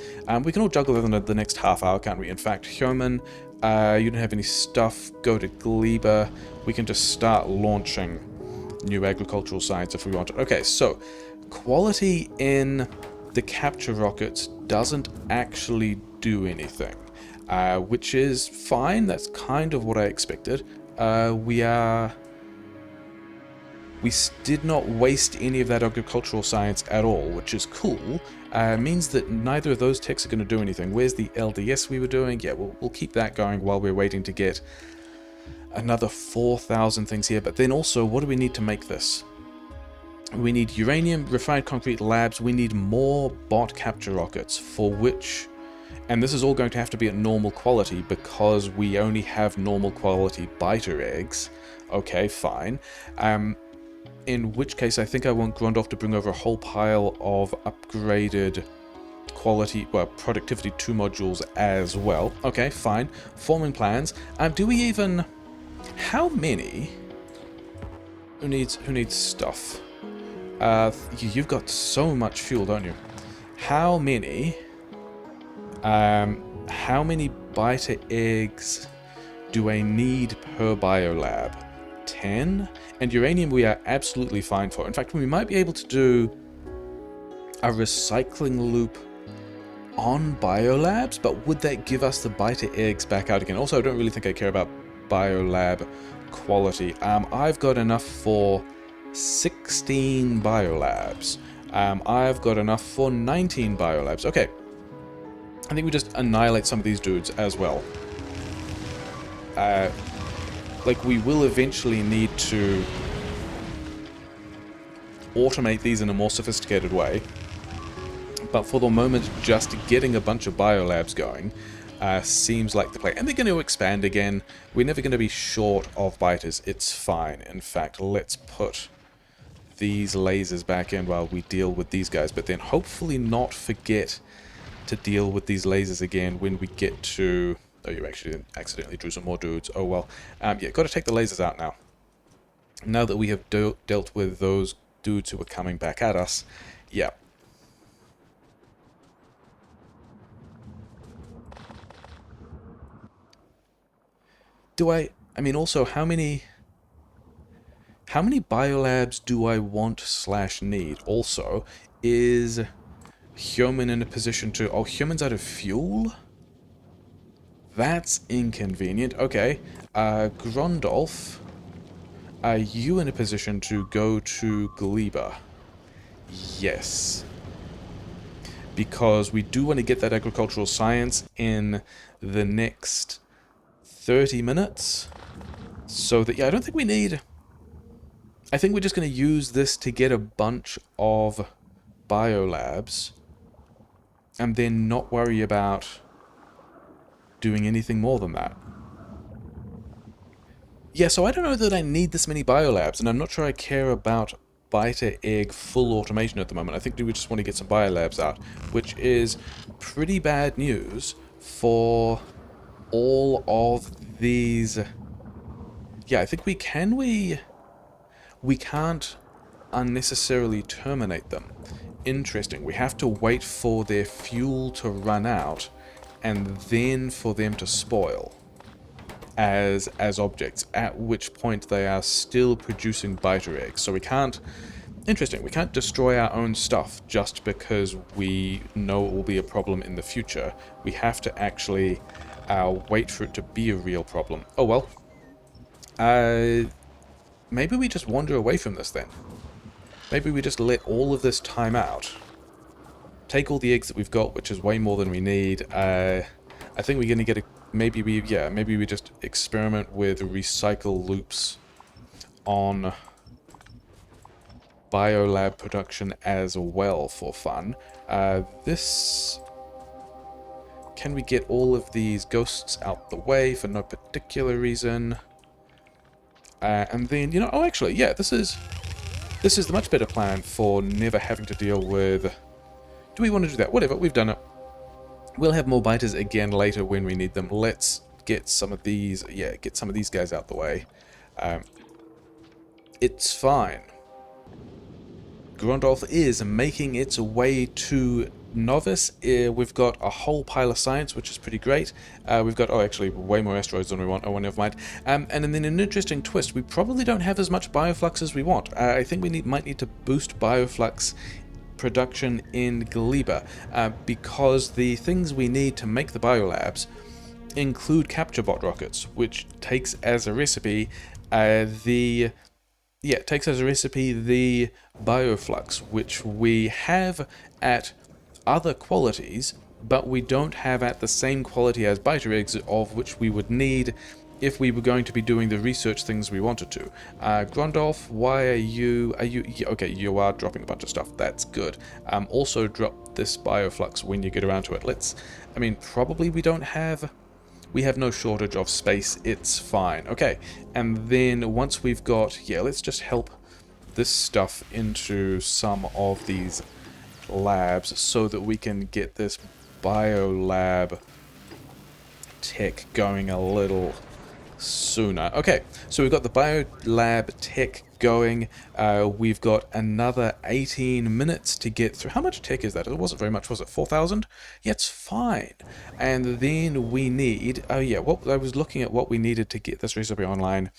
We can all juggle that in the next half hour, can't we? In fact, Human, you don't have any stuff. Go to Gleba. We can just start launching new agricultural science if we want it. Okay, so... Quality in the capture rockets doesn't actually do anything, which is fine. That's kind of what I expected. We did not waste any of that agricultural science at all, which is cool. Means that neither of those techs are going to do anything. Where's the LDS we were doing? Yeah, we'll keep that going while we're waiting to get another 4,000 things here. But then also, what do we need to make this? We need uranium, refined concrete labs, we need more bot capture rockets, for which... And this is all going to have to be at normal quality, because we only have normal quality biter eggs. Okay, fine. In which case, I think I want Grundorf to bring over a whole pile of upgraded quality, well, productivity 2 modules as well. Okay, fine. Forming plans. Do we even... How many... Who needs stuff? You've got so much fuel, don't you? How many biter eggs do I need per biolab? 10? And uranium we are absolutely fine for. In fact, we might be able to do a recycling loop on biolabs, but would that give us the biter eggs back out again? Also, I don't really think I care about biolab quality. I've got enough for 16 biolabs. I've got enough for 19 biolabs. Okay. I think we just annihilate some of these dudes as well. Like, we will eventually need to automate these in a more sophisticated way. But for the moment, just getting a bunch of biolabs going seems like the play. And they're going to expand again. We're never going to be short of biters. It's fine. In fact, let's put these lasers back in while we deal with these guys, but then hopefully not forget to deal with these lasers again when we get to... Oh, you actually accidentally drew some more dudes. Oh well. Yeah, got to take the lasers out now. Now that we have dealt with those dudes who are coming back at us. Yeah. I mean, also, how many biolabs do I want slash need? Also, is human in a position to... Oh, human's out of fuel? That's inconvenient. Okay. Grondolf, are you in a position to go to Gleba? Yes. Because we do want to get that agricultural science in the next 30 minutes. So that, yeah, I don't think we need... I think we're just going to use this to get a bunch of biolabs and then not worry about doing anything more than that. Yeah, so I don't know that I need this many biolabs, and I'm not sure I care about biter egg full automation at the moment. I think we just want to get some biolabs out, which is pretty bad news for all of these. Yeah, I think we can't unnecessarily terminate them. Interesting. We have to wait for their fuel to run out and then for them to spoil as objects, at which point they are still producing biter eggs. So we can't... Interesting. We can't destroy our own stuff just because we know it will be a problem in the future. We have to actually wait for it to be a real problem. Oh well. Maybe we just wander away from this then. Maybe we just let all of this time out. Take all the eggs that we've got, which is way more than we need. I think we're going to get a... maybe we just experiment with recycle loops on Biolab production as well for fun. This... Can we get all of these ghosts out the way for no particular reason? And then, you know, oh actually, yeah, this is the much better plan for never having to deal with... Do we want to do that? Whatever, we've done it. We'll have more biters again later when we need them. Let's get some of these, yeah, get some of these guys out the way. It's fine. Grondolf is making its way to Nauvis. We've got a whole pile of science, which is pretty great. We've got, oh, actually, way more asteroids than we want. Oh, never mind. And then an interesting twist. We probably don't have as much bioflux as we want. I think we might need to boost bioflux production in Gleba, because the things we need to make the biolabs include capture bot rockets, which takes as a recipe the bioflux, which we have at other qualities, but we don't have at the same quality as biter eggs, of which we would need if we were going to be doing the research things we wanted to. Grondolf, why are you... okay, you are dropping a bunch of stuff. That's good. Also drop this bioflux when you get around to it. I mean, probably we have no shortage of space. It's fine. Okay, and then once we've got... Yeah, let's just help this stuff into some of these labs so that we can get this biolab tech going a little sooner. Okay, so we've got the biolab tech going. We've got another 18 minutes to get through. How much tech is that? It wasn't very much, was it? 4,000? Yeah, it's fine. And then we need... Oh yeah, I was looking at what we needed to get this recipe online.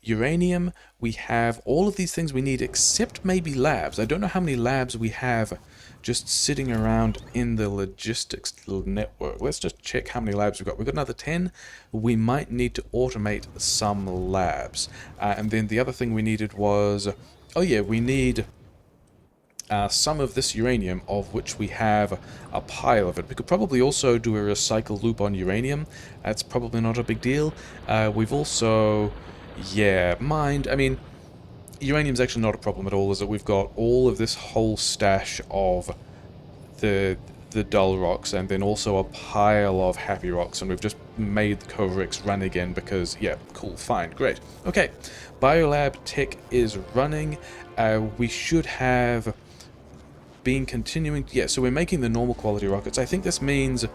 Uranium, we have all of these things we need except maybe labs. I don't know how many labs we have just sitting around in the logistics network. Let's just check how many labs we've got. We've got another 10. We might need to automate some labs. And then the other thing we needed was... Oh yeah, we need some of this uranium, of which we have a pile of it. We could probably also do a recycle loop on uranium. That's probably not a big deal. We've also... Yeah, I mean, uranium's actually not a problem at all, is it? We've got all of this whole stash of the dull rocks, and then also a pile of happy rocks, and we've just made the Covrix run again because, yeah, cool, fine, great. Okay, Biolab tech is running. We should have been continuing... Yeah, so we're making the normal quality rockets. I think this means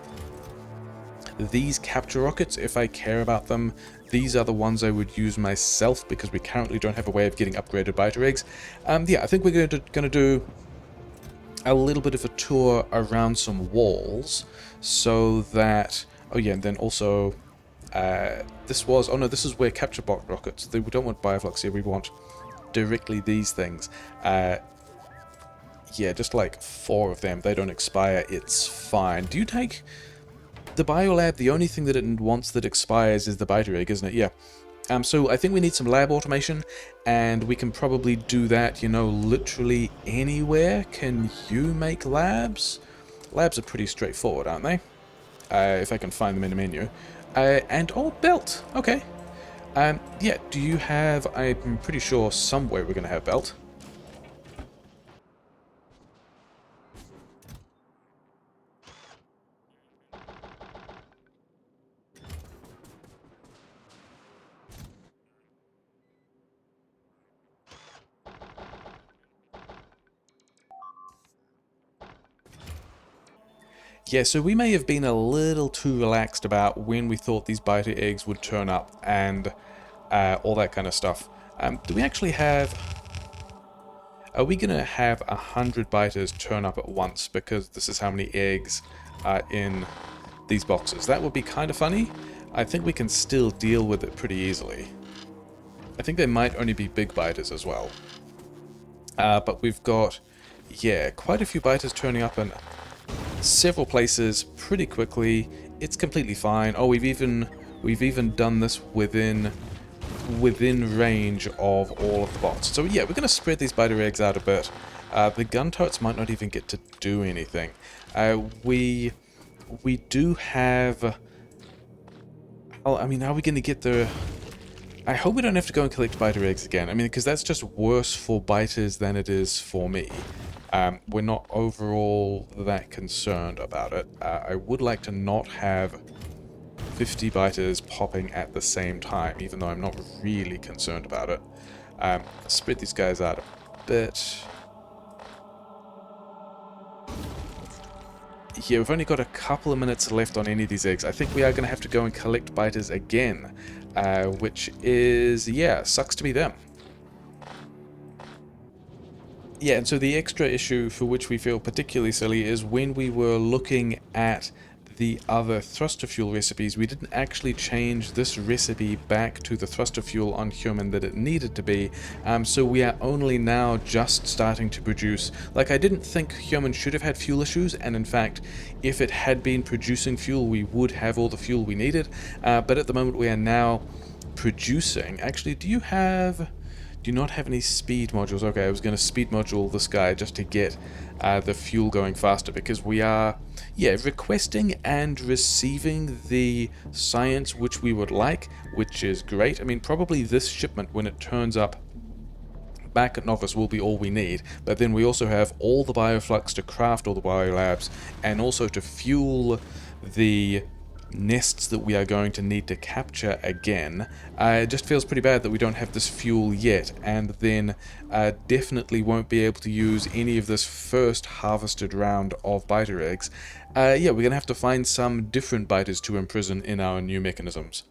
these capture rockets, if I care about them, these are the ones I would use myself because we currently don't have a way of getting upgraded biter eggs. Yeah, I think we're going to do a little bit of a tour around some walls so that... Oh yeah, and then also This was... Oh no, this is where capture bot rockets. We don't want bioflux here, we want directly these things. Yeah, just like 4 of them. They don't expire, it's fine. Do you take... The Biolab, the only thing that it wants that expires is the biter egg, isn't it? Yeah. So I think we need some lab automation, and we can probably do that, you know, literally anywhere. Can you make labs? Labs are pretty straightforward, aren't they? If I can find them in the menu. And, oh, belt. Okay. Yeah, do you have... I'm pretty sure somewhere we're going to have belt. Yeah, so we may have been a little too relaxed about when we thought these biter eggs would turn up and all that kind of stuff. Do we actually have... Are we going to have 100 biters turn up at once because this is how many eggs are in these boxes? That would be kind of funny. I think we can still deal with it pretty easily. I think there might only be big biters as well. But we've got, yeah, quite a few biters turning up in several places pretty quickly. It's completely fine. Oh, we've even done this within range of all of the bots. So yeah, we're going to spread these biter eggs out a bit. The gun turrets might not even get to do anything. We do have... Well, I mean, are we going to get the... I hope we don't have to go and collect biter eggs again. I mean, because that's just worse for biters than it is for me. We're not overall that concerned about it. I would like to not have 50 biters popping at the same time, even though I'm not really concerned about it. Spread these guys out a bit. Yeah, we've only got a couple of minutes left on any of these eggs. I think we are going to have to go and collect biters again, which is, yeah, sucks to be them. Yeah, and so the extra issue for which we feel particularly silly is when we were looking at the other thruster fuel recipes, we didn't actually change this recipe back to the thruster fuel on human that it needed to be, so we are only now just starting to produce. Like, I didn't think human should have had fuel issues, and in fact, if it had been producing fuel, we would have all the fuel we needed, but at the moment we are now producing. Actually, do you not have any speed modules? Okay, I was going to speed module this guy just to get the fuel going faster, because we are, yeah, requesting and receiving the science which we would like, which is great. I mean, probably this shipment, when it turns up back at Nauvis, will be all we need, but then we also have all the bioflux to craft all the biolabs, and also to fuel the nests that we are going to need to capture again. It just feels pretty bad that we don't have this fuel yet, and then definitely won't be able to use any of this first harvested round of biter eggs. Yeah, we're going to have to find some different biters to imprison in our new mechanisms.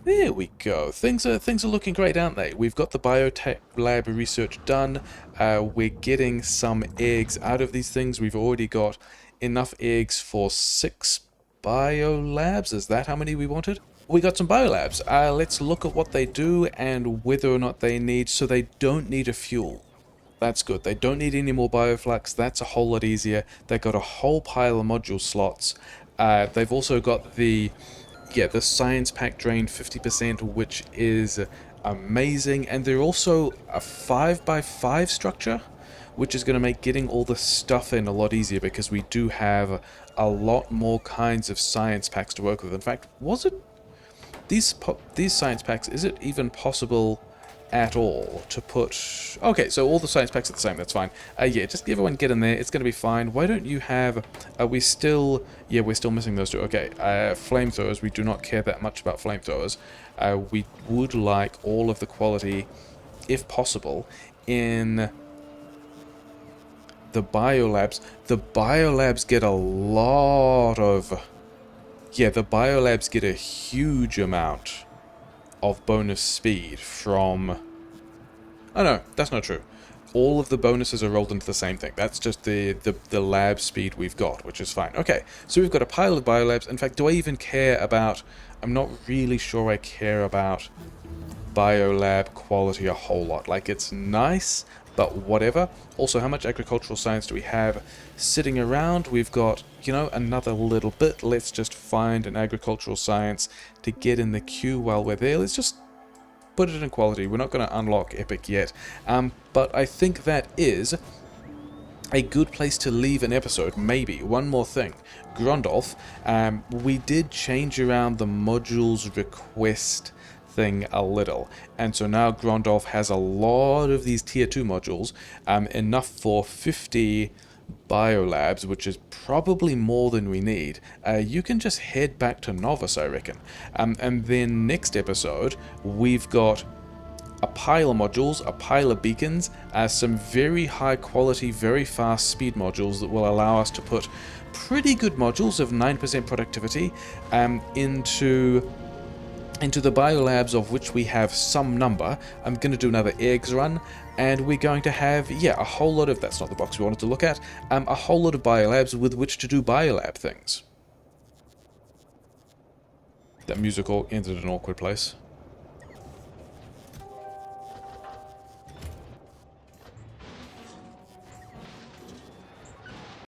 There we go. Things are looking great, aren't they? We've got the biotech lab research done. We're getting some eggs out of these things. We've already got enough eggs for 6 biolabs. Is that how many we wanted? We got some biolabs. Let's look at what they do and whether or not they need... So they don't need a fuel. That's good. They don't need any more bioflux. That's a whole lot easier. They've got a whole pile of module slots. They've also got the... Yeah, the science pack drained 50%, which is amazing. And they're also a 5x5 structure, which is going to make getting all the stuff in a lot easier, because we do have a lot more kinds of science packs to work with. In fact, was it these science packs, is it even possible at all to put... Okay, so all the science packs are the same, that's fine. Yeah, just everyone get in there, it's going to be fine. Why don't you have... Are we still... Yeah, we're still missing those two. Okay, flamethrowers, we do not care that much about flamethrowers. We would like all of the quality, if possible, in the biolabs. The biolabs get a lot of... Yeah, the biolabs get a huge amount of bonus speed from... Oh no, that's not true. All of the bonuses are rolled into the same thing. That's just the lab speed we've got, which is fine. Okay, so we've got a pile of biolabs. In fact, do I even care about... I'm not really sure I care about biolab quality a whole lot. Like, it's nice, but whatever. Also, how much agricultural science do we have sitting around? We've got, you know, another little bit. Let's just find an agricultural science to get in the queue while we're there. Let's just put it in quality. We're not going to unlock Epic yet. But I think that is a good place to leave an episode. Maybe. One more thing. Grondolf, we did change around the modules request thing a little, and so now Grondolf has a lot of these tier 2 modules, enough for 50 biolabs, which is probably more than we need. You can just head back to Nauvis, I reckon. And then next episode, we've got a pile of modules, a pile of beacons, some very high quality, very fast speed modules that will allow us to put pretty good modules of 9% productivity into the biolabs, of which we have some number. I'm going to do another eggs run, and we're going to have, yeah, a whole lot of... That's not the box we wanted to look at. A whole lot of biolabs with which to do biolab things. That music all ended in an awkward place.